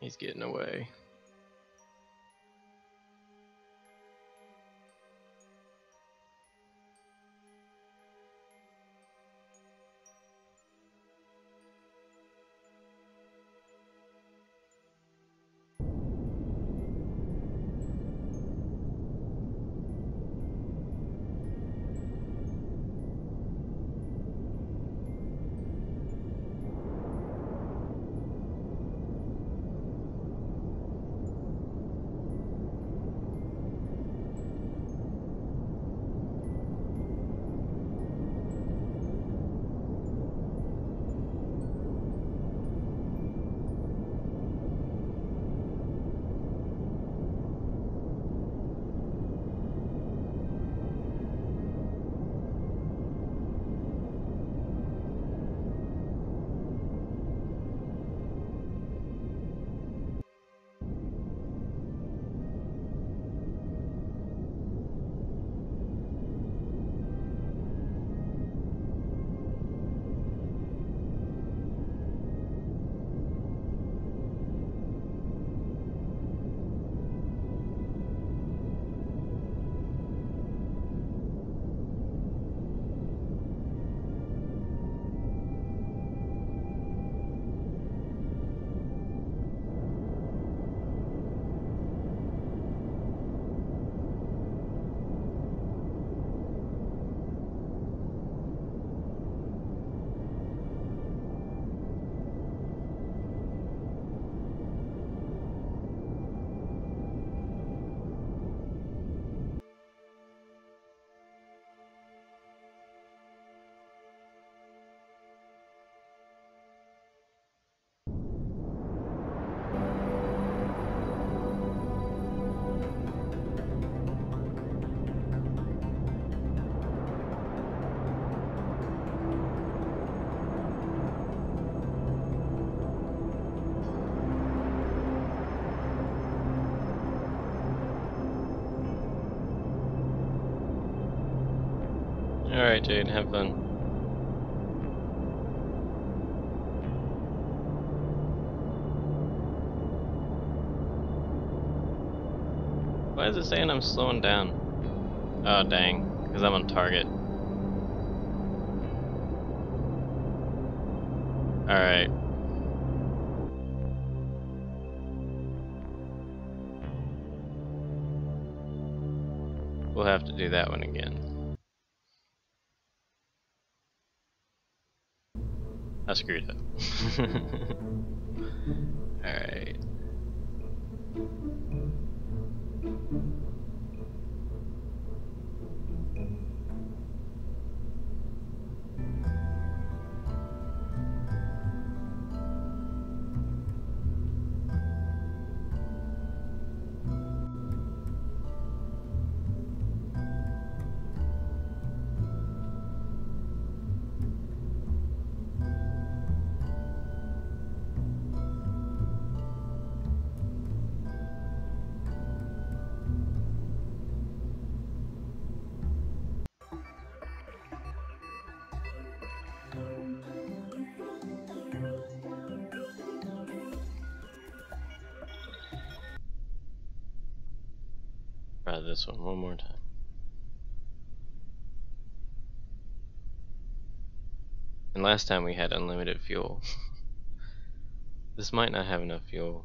He's getting away. Alright, Jade, have fun. Why is it saying I'm slowing down? Oh, dang. Because I'm on target. Alright. We'll have to do that one again. I screwed up. Alright. Try this one more time. And last time we had unlimited fuel. This might not have enough fuel.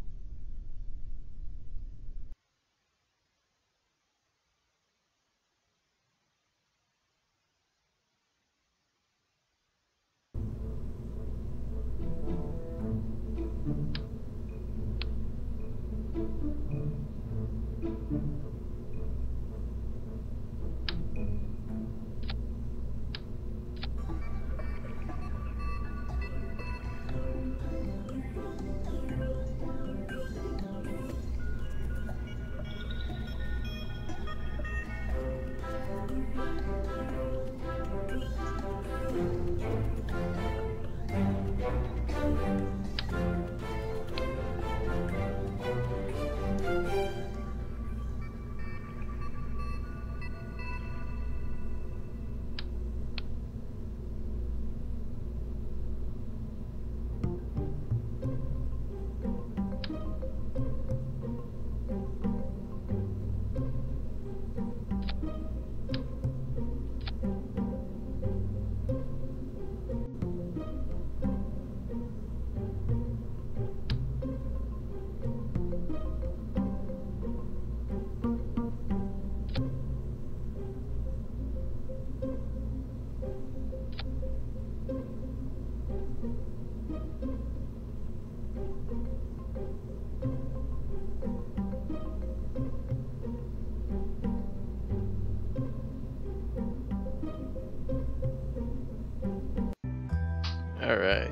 Alright.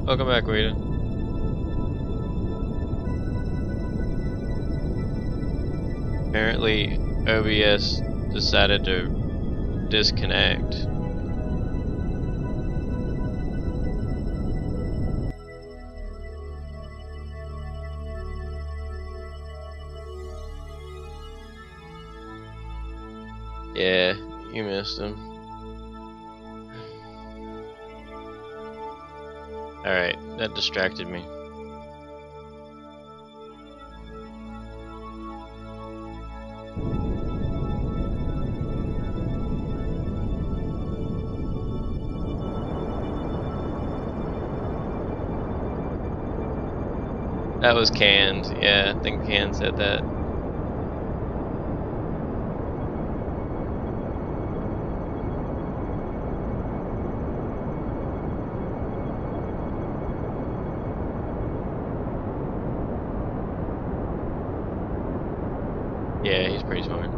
Welcome back, Whedon. Apparently, OBS decided to disconnect. Yeah, you missed him. Alright, that distracted me. That was canned. Yeah, I think Can said that. Yeah, he's pretty smart.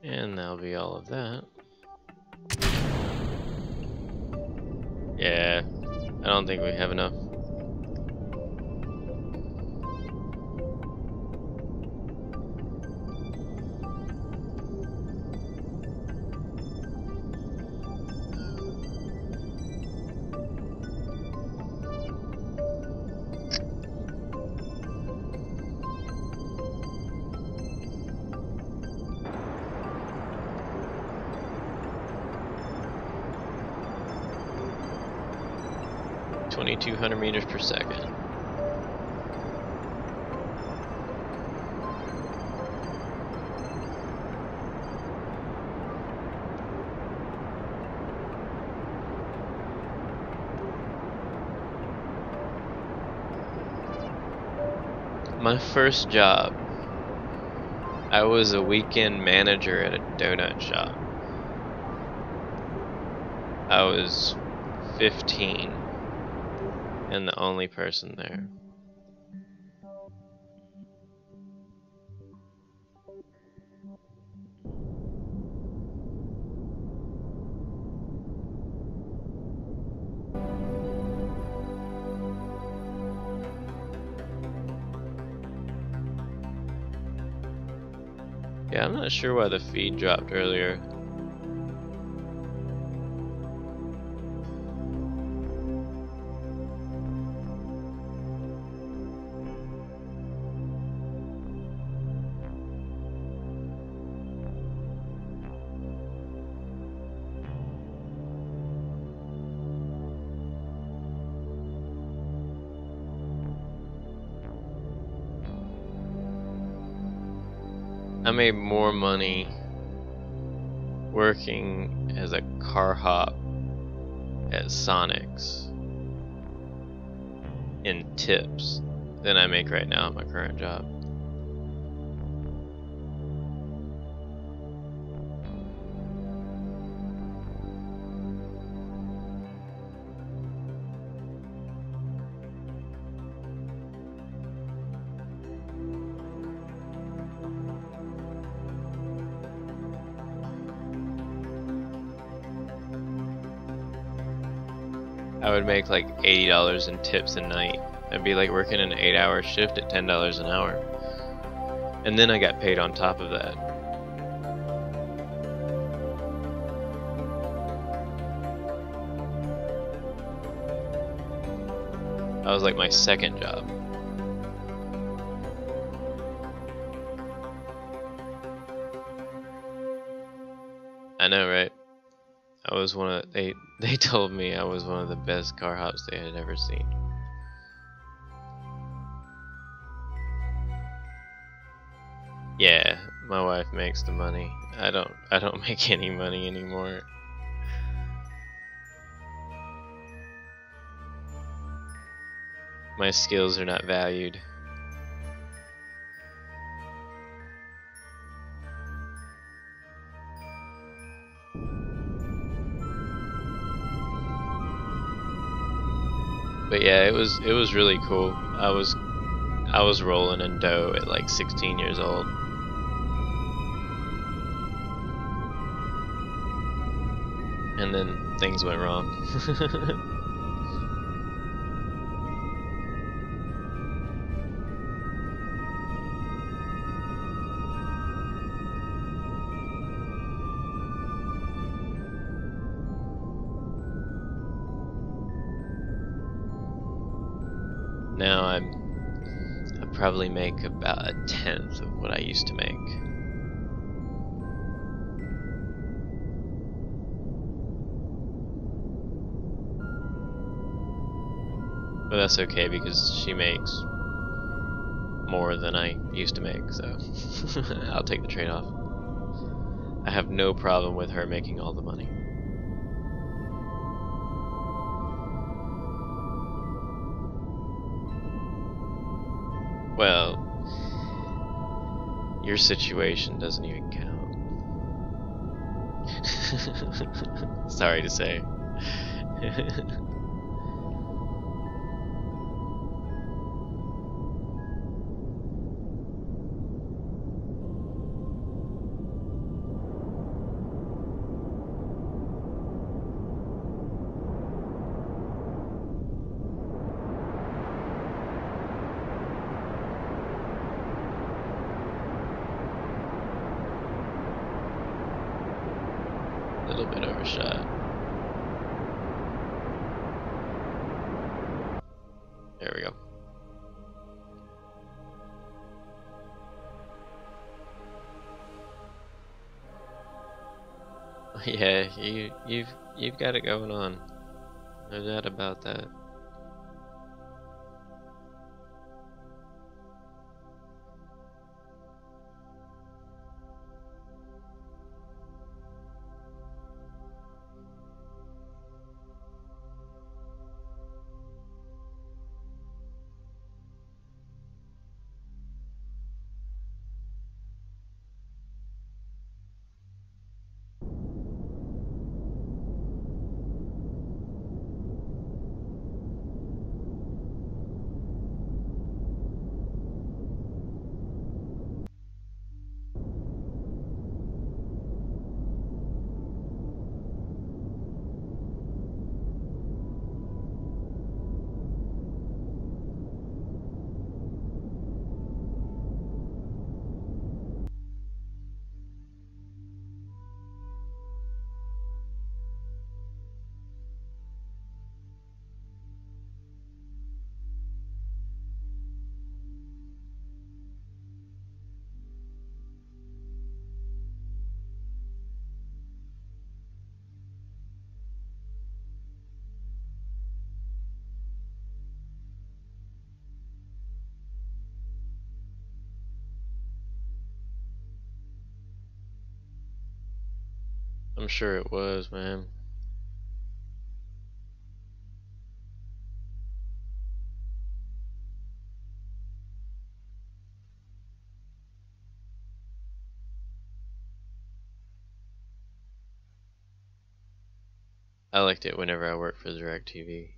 And that'll be all of that. Yeah, I don't think we have enough. 2,200 meters per second. My first job, I was a weekend manager at a donut shop. I was 15 and the only person there. Yeah, I'm not sure why the feed dropped earlier. I made more money working as a car hop at Sonic's in tips than I make right now at my current job. I would make like $80 in tips a night. I'd be like working an 8-hour shift at $10 an hour. And then I got paid on top of that. That was like my second job. I know, right? I was one of they told me I was one of the best car hops they had ever seen. Yeah, my wife makes the money. I don't make any money anymore. My skills are not valued. But yeah, it was really cool. I was rolling in dough at like 16 years old. And then things went wrong. Now I probably make about 1/10 of what I used to make. But that's okay because she makes more than I used to make, so I'll take the trade-off. I have no problem with her making all the money. Well, your situation doesn't even count. Sorry to say. A little bit overshot. There we go. Yeah, you've got it going on. No doubt about that. I'm sure it was, man. I liked it whenever I worked for DirecTV.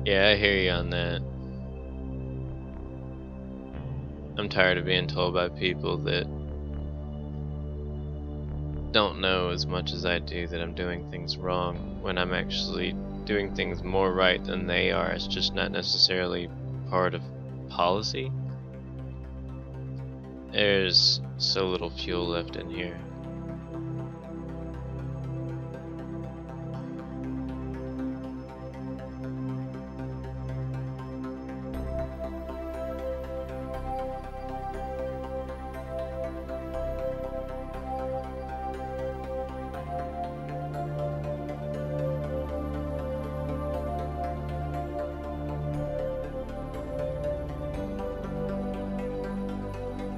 Yeah, I hear you on that. I'm tired of being told by people that don't know as much as I do that I'm doing things wrong when I'm actually doing things more right than they are. It's just not necessarily part of policy. There's so little fuel left in here.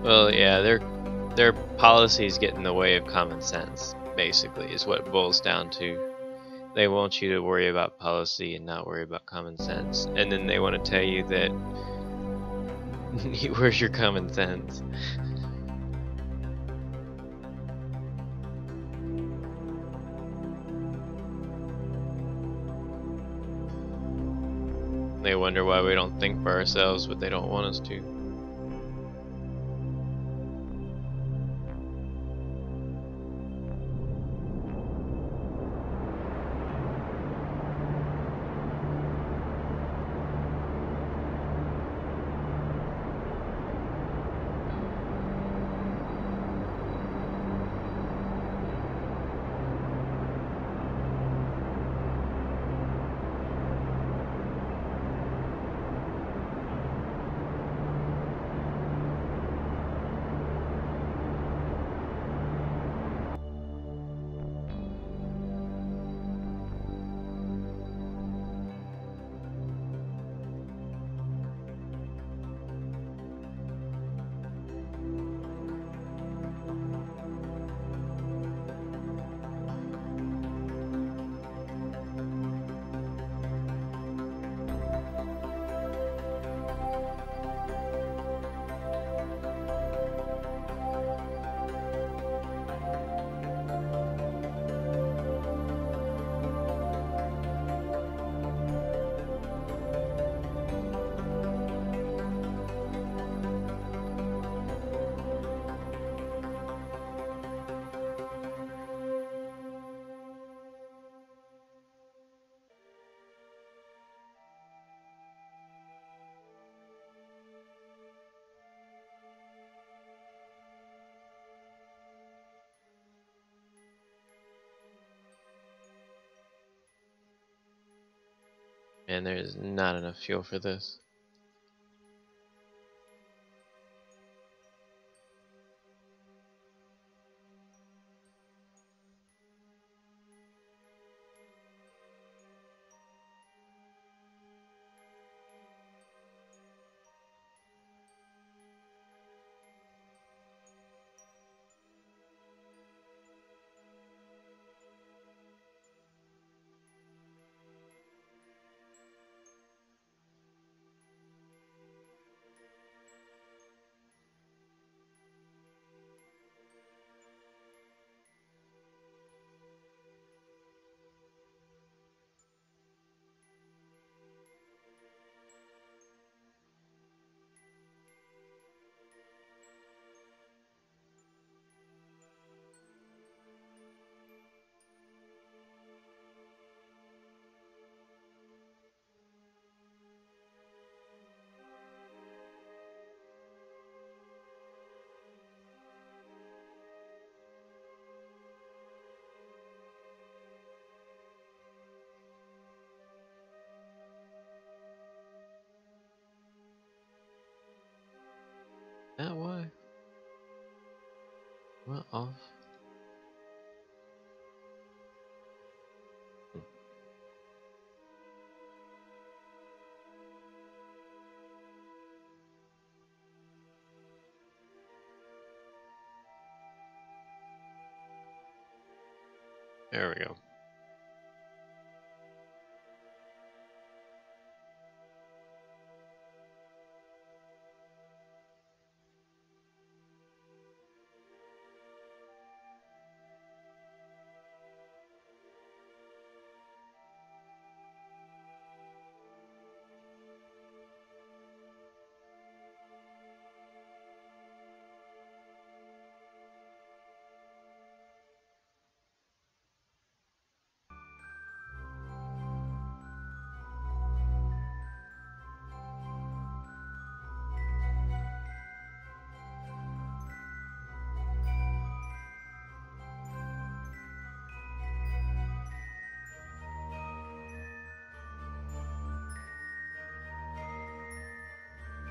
Well, yeah, their policies get in the way of common sense, basically, is what it boils down to. They want you to worry about policy and not worry about common sense. And then they want to tell you that where's your common sense? They wonder why we don't think for ourselves, but they don't want us to. And there's not enough fuel for this. What off? There we go.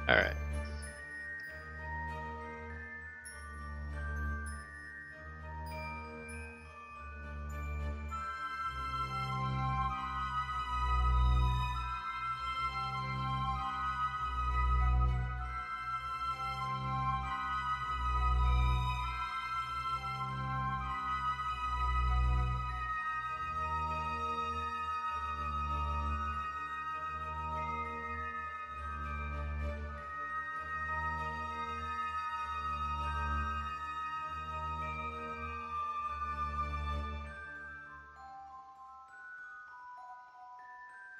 Alright.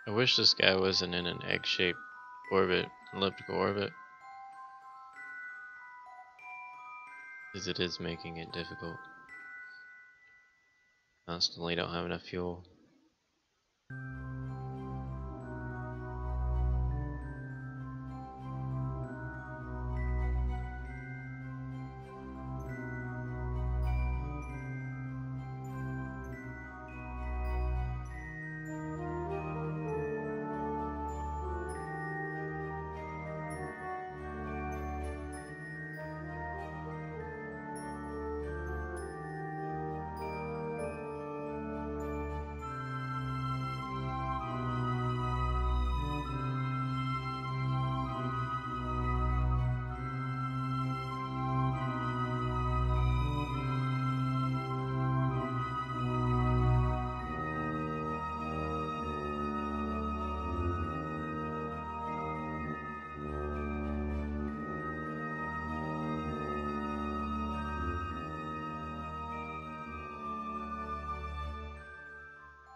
I wish this guy wasn't in an egg-shaped orbit, elliptical orbit, because it is making it difficult. Constantly don't have enough fuel.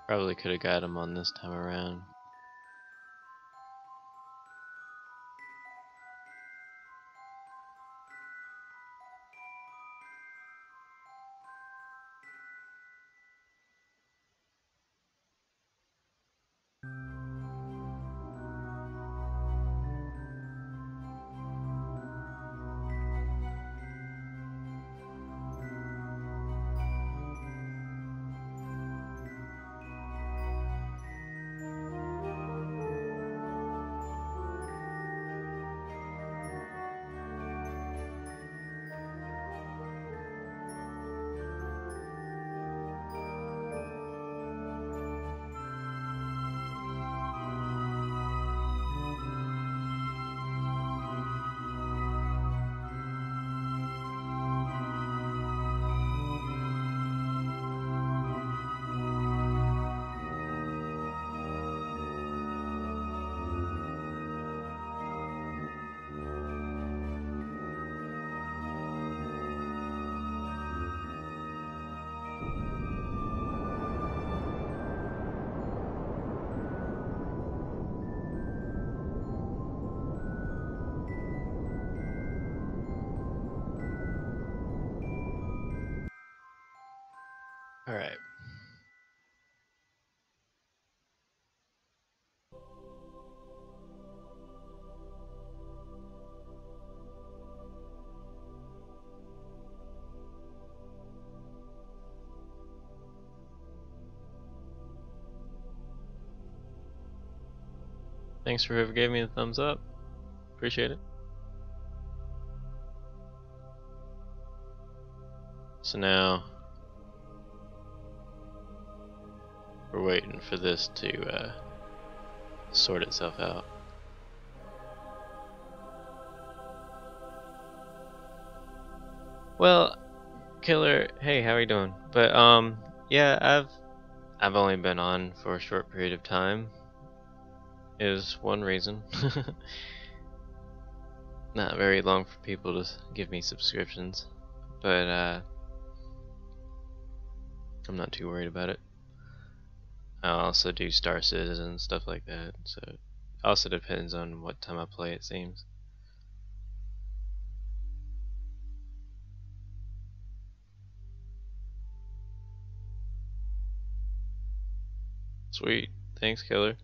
Probably could have got him on this time around. Alright. Thanks for whoever gave me the thumbs up. Appreciate it. So now we're waiting for this to sort itself out. Well, Killer, hey, how are you doing? But yeah, I've only been on for a short period of time. Is one reason. Not very long for people to give me subscriptions, but I'm not too worried about it. I also do Star Citizen and stuff like that, so it also depends on what time I play, it seems. Sweet, thanks, Killer.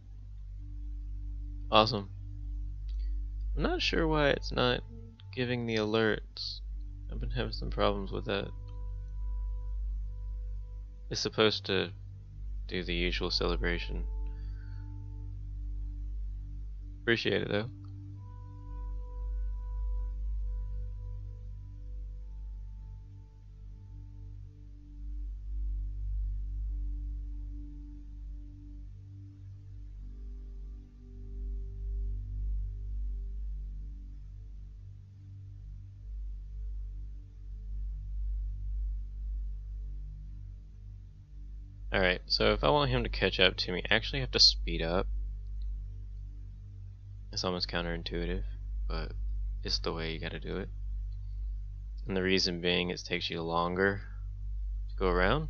Awesome. I'm not sure why it's not giving the alerts. I've been having some problems with that. It's supposed to do the usual celebration. Appreciate it though. Alright, so if I want him to catch up to me, I actually have to speed up. It's almost counterintuitive, but it's the way you gotta do it. And the reason being, it takes you longer to go around,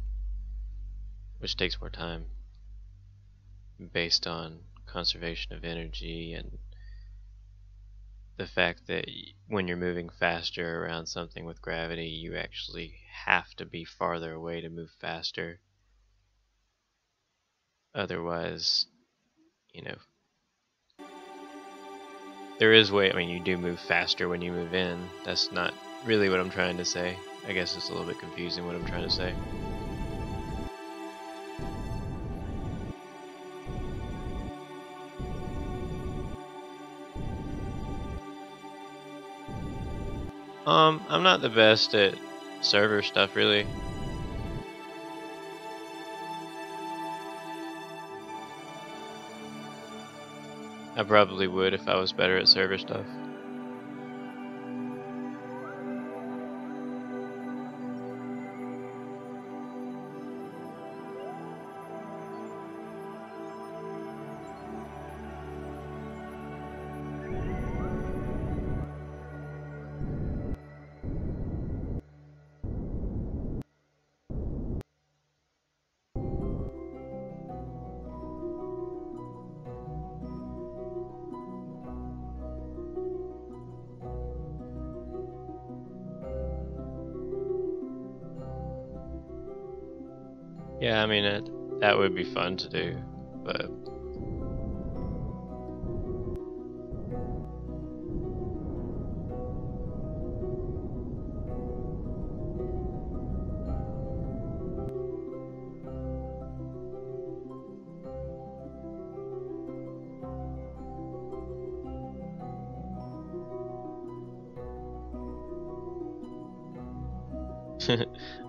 which takes more time based on conservation of energy and the fact that when you're moving faster around something with gravity, you actually have to be farther away to move faster. Otherwise, you know, there is way, I mean, you do move faster when you move in. That's not really what I'm trying to say. I guess it's a little bit confusing what I'm trying to say. I'm not the best at server stuff, really. I probably would if I was better at server stuff. Yeah, I mean, that would be fun to do, but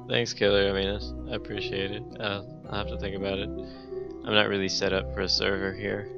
thanks, Killer. I mean, I appreciate it. I'll have to think about it. I'm not really set up for a server here.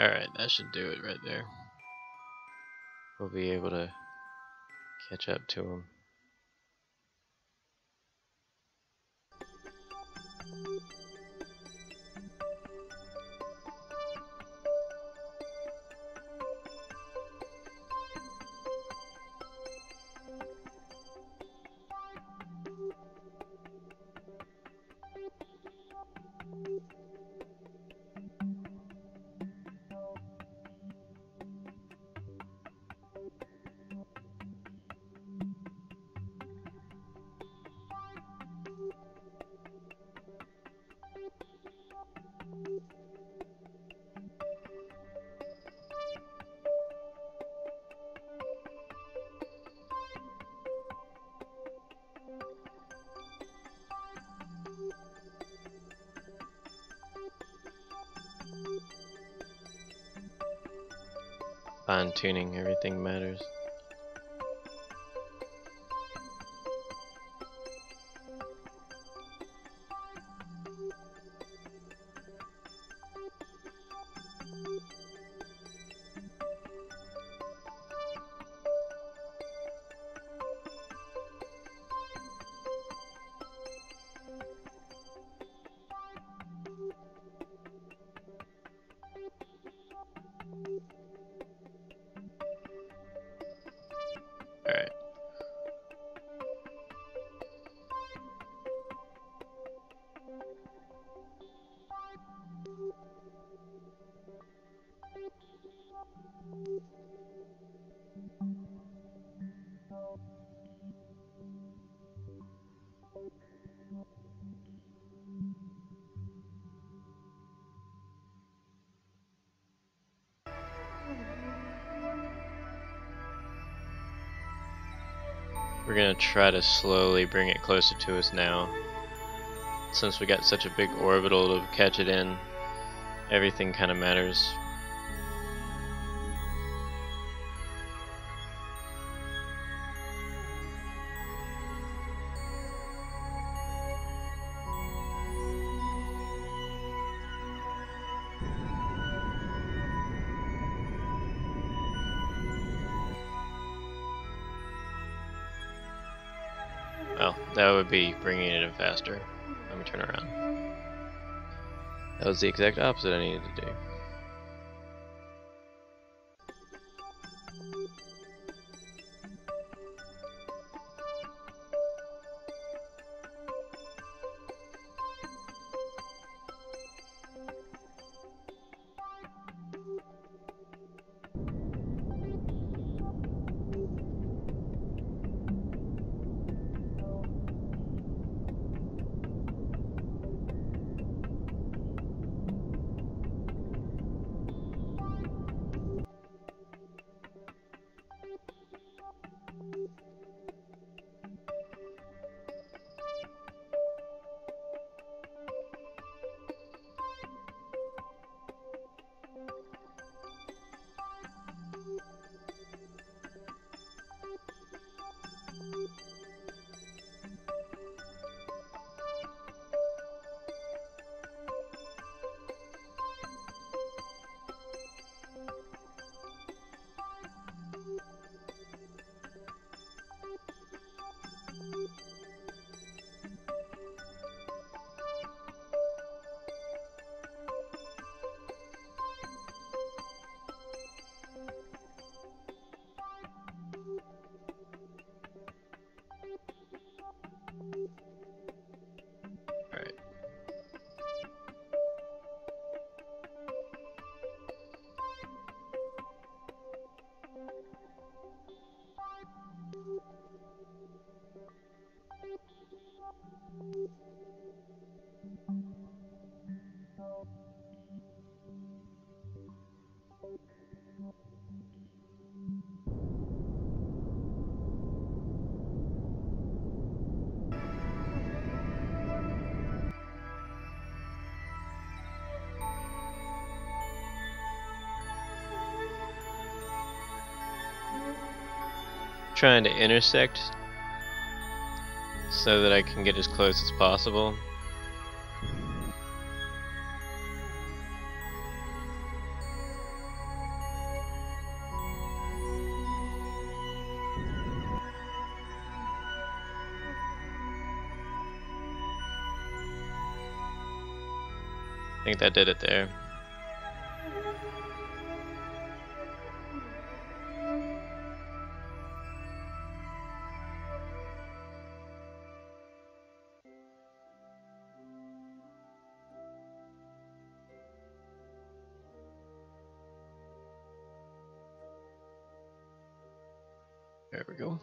Alright, that should do it right there. We'll be able to catch up to him. Fine-tuning everything matters. Alright. We're gonna try to slowly bring it closer to us now. Since we got such a big orbital to catch it in, everything kind of matters. Well, that would be bringing it in faster. Let me turn around. That was the exact opposite I needed to do. Trying to intersect so that I can get as close as possible. I think that did it there. There we go.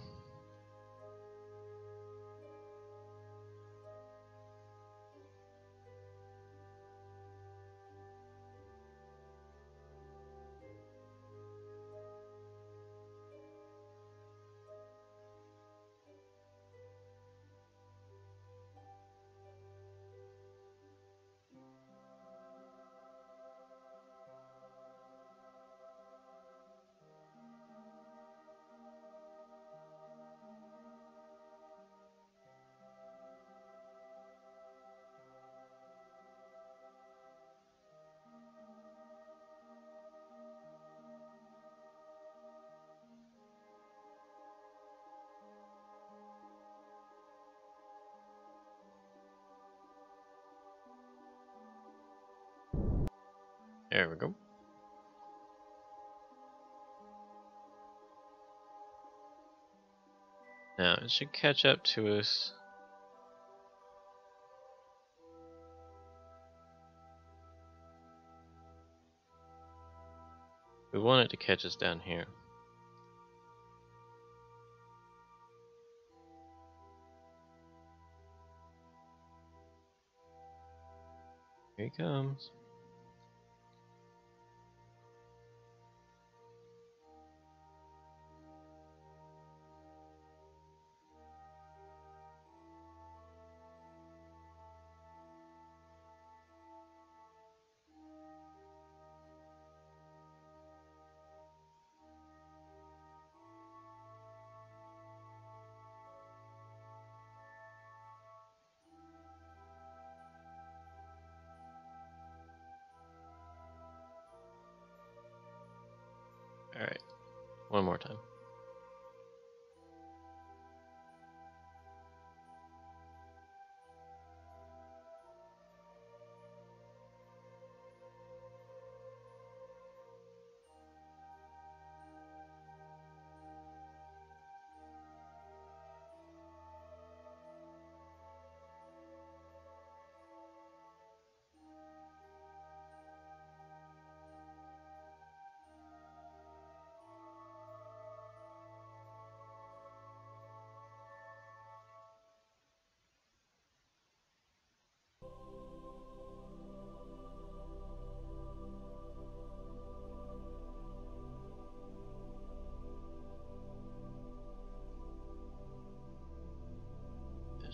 There we go. Now it should catch up to us. We want it to catch us down here. Here he comes. Alright, one more time.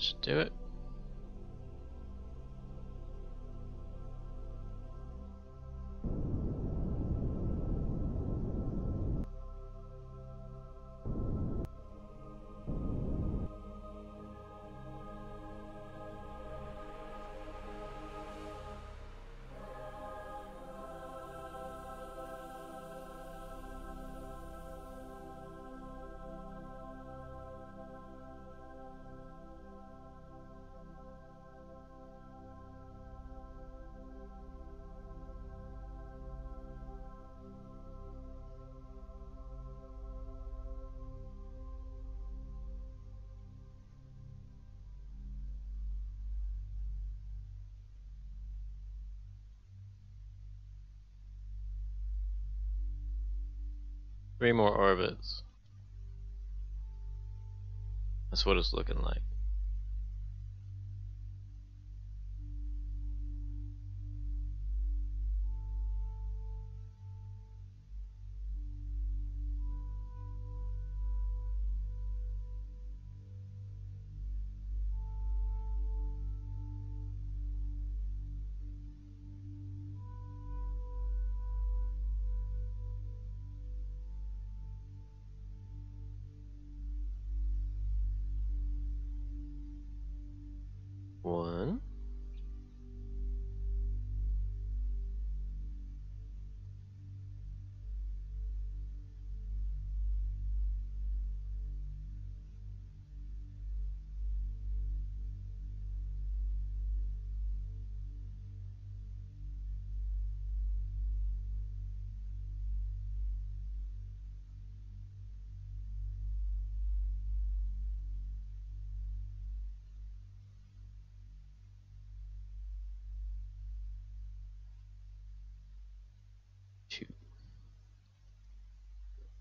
Let's do it. Three more orbits. That's what it's looking like.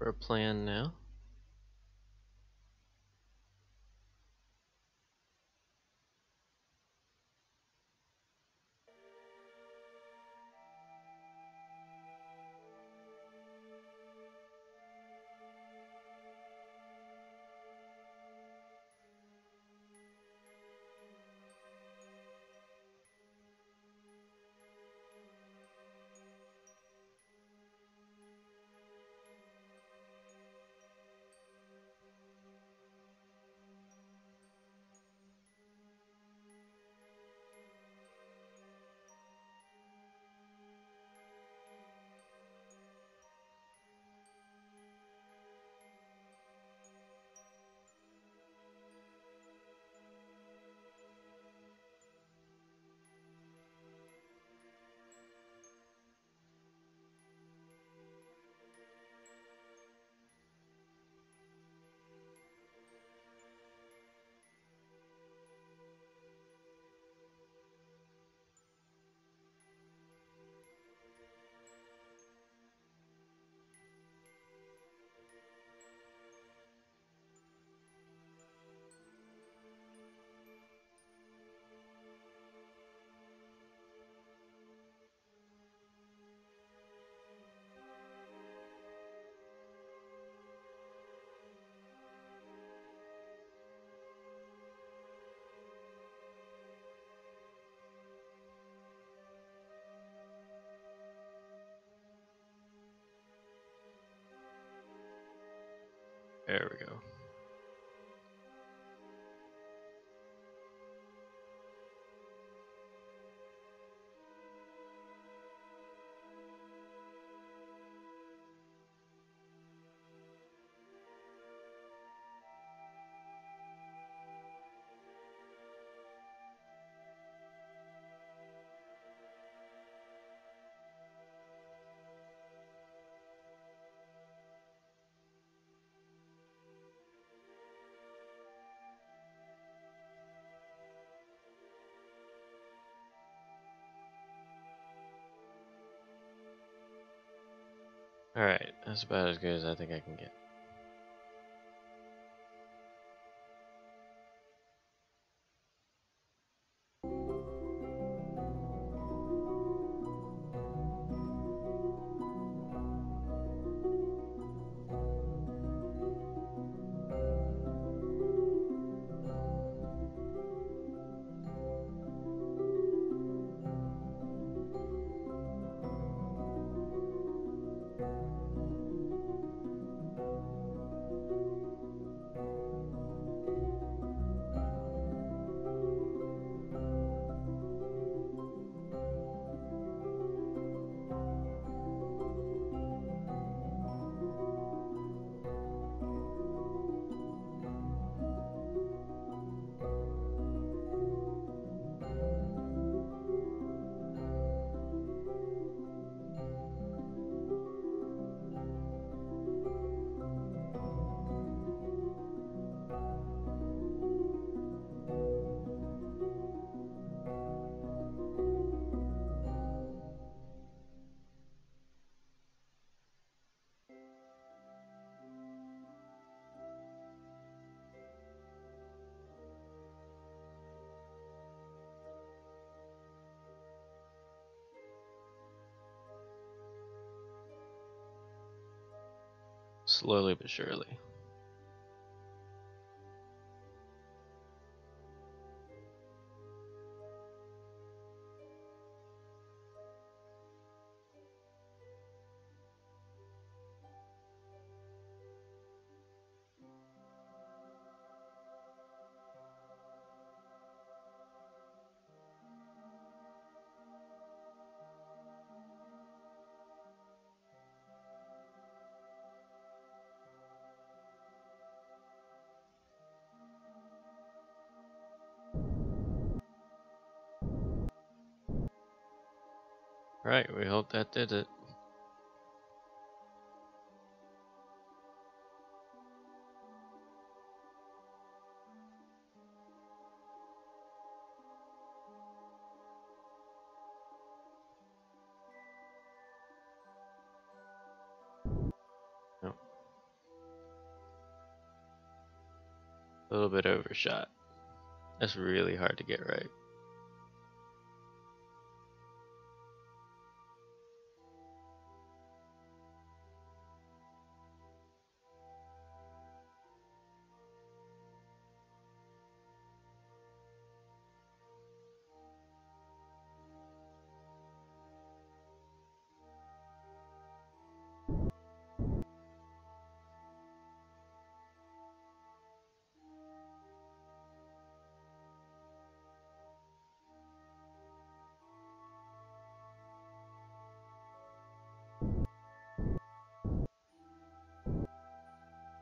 for a plan now. There we go. Alright, that's about as good as I think I can get. Slowly but surely. Right, we hope that did it. No. A little bit overshot. That's really hard to get right.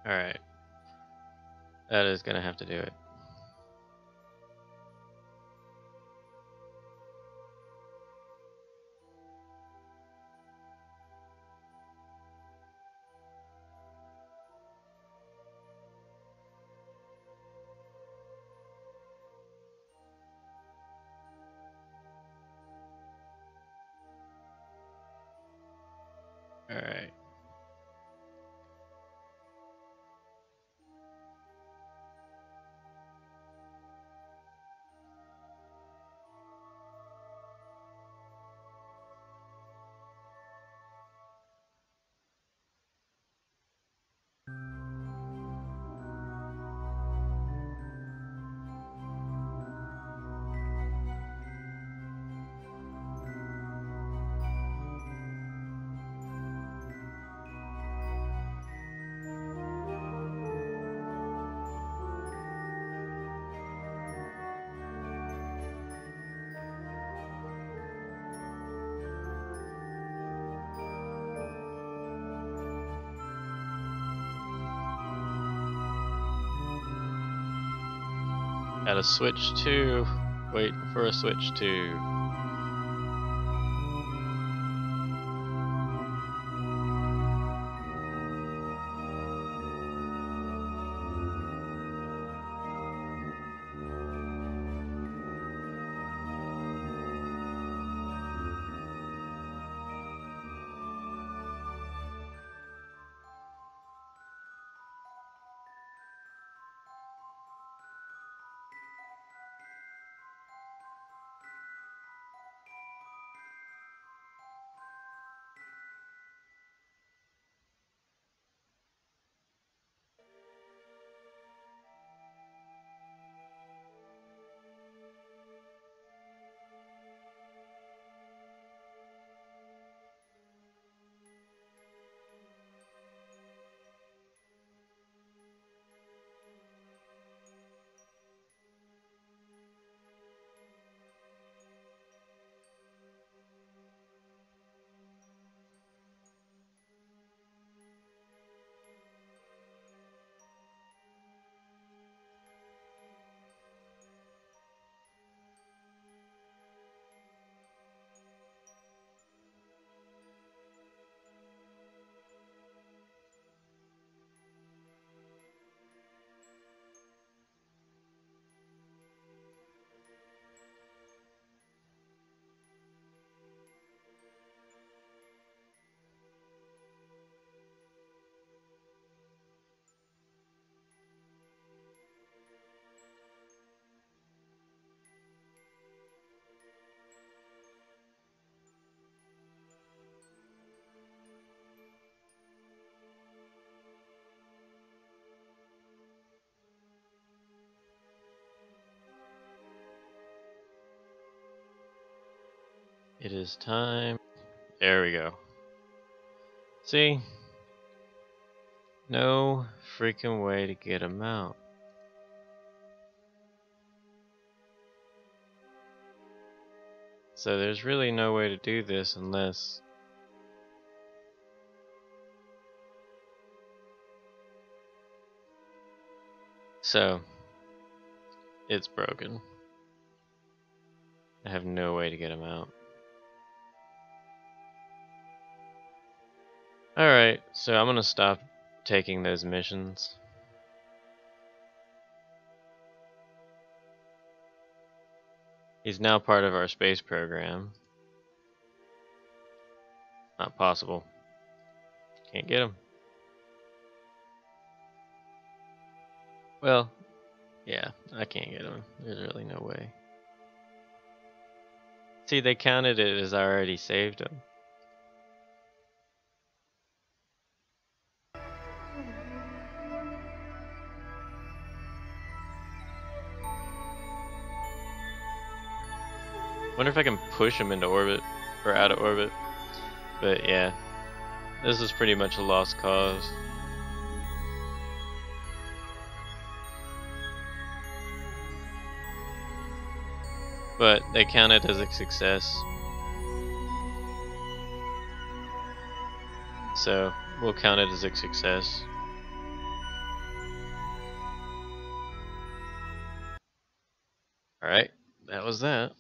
Alright. That is gonna have to do it. Alright. Got a switch to. Waiting for a switch to. It is time. There we go. See? No freaking way to get them out. So there's really no way to do this unless... So, it's broken. I have no way to get him out. Alright, so I'm gonna stop taking those missions. He's now part of our space program. Not possible. Can't get him. Well, Yeah, I can't get him. There's really no way. See, they counted it as I already saved him. Wonder if I can push him into orbit or out of orbit. But yeah, this is pretty much a lost cause. But they count it as a success. So we'll count it as a success. Alright, that was that.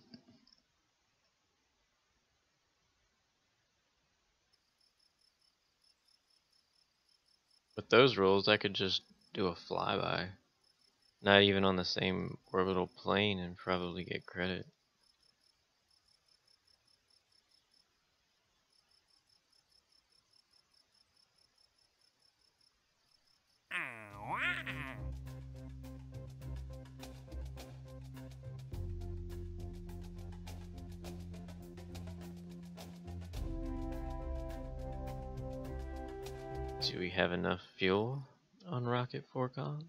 With those rules, I could just do a flyby. Not even on the same orbital plane and probably get credit. Do we have enough fuel on rocket 4 comms?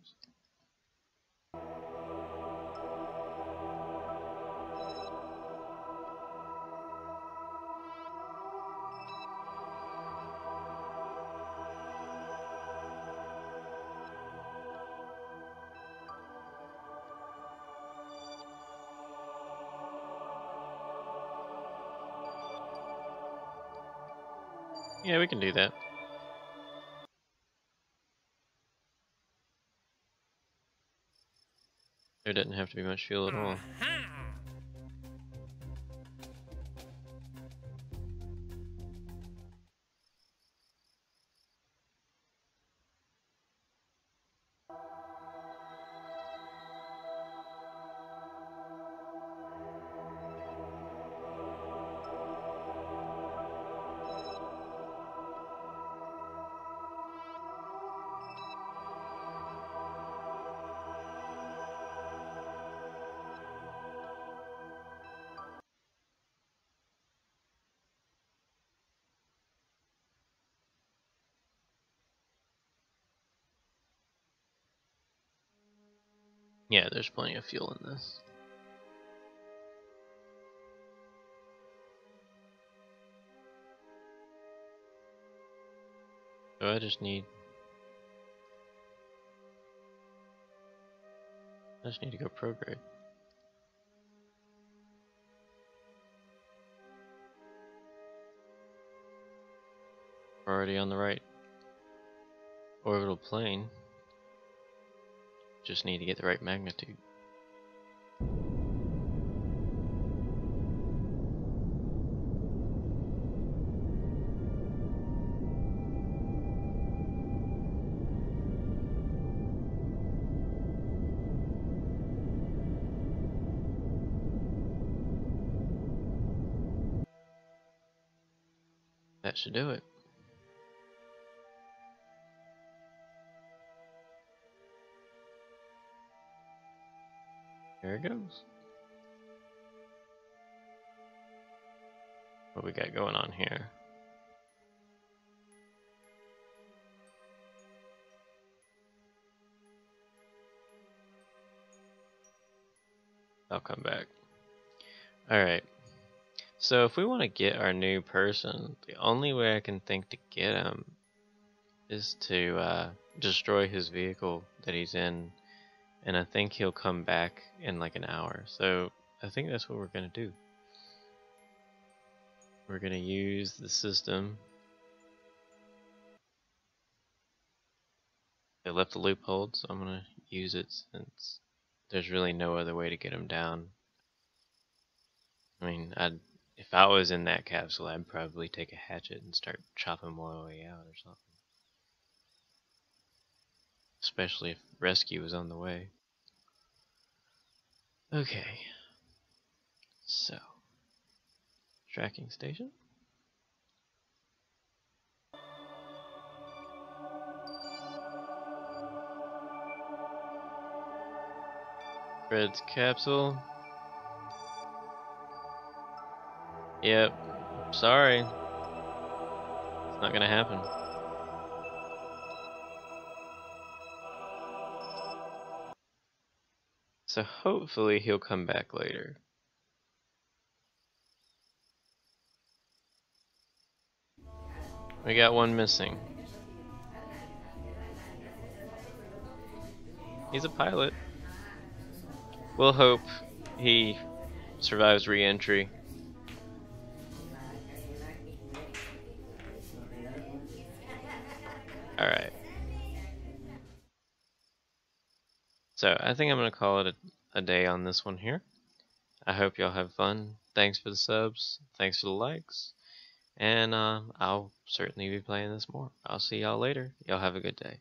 Yeah, we can do that. There didn't have to be much fuel at all. Yeah, there's plenty of fuel in this. So I just need to go prograde. We're already on the right orbital plane. Just need to get the right magnitude. That should do it. There it goes. What we got going on here? I'll come back. Alright. So if we want to get our new person, the only way I can think to get him is to destroy his vehicle that he's in, and I think he'll come back in like an hour. So I think that's what we're gonna do. We're gonna use the system. They left the loophole, so I'm gonna use it since there's really no other way to get him down. I mean, if I was in that capsule, I'd probably take a hatchet and start chopping him all the way out or something. Especially if rescue was on the way. Okay. So, tracking station. Red's capsule. Yep. Sorry. It's not gonna happen. So hopefully he'll come back later. We got one missing. He's a pilot. We'll hope he survives re-entry. Alright. So I think I'm going to call it a day on this one here. I hope y'all have fun. Thanks for the subs. Thanks for the likes. And I'll certainly be playing this more. I'll see y'all later. Y'all have a good day.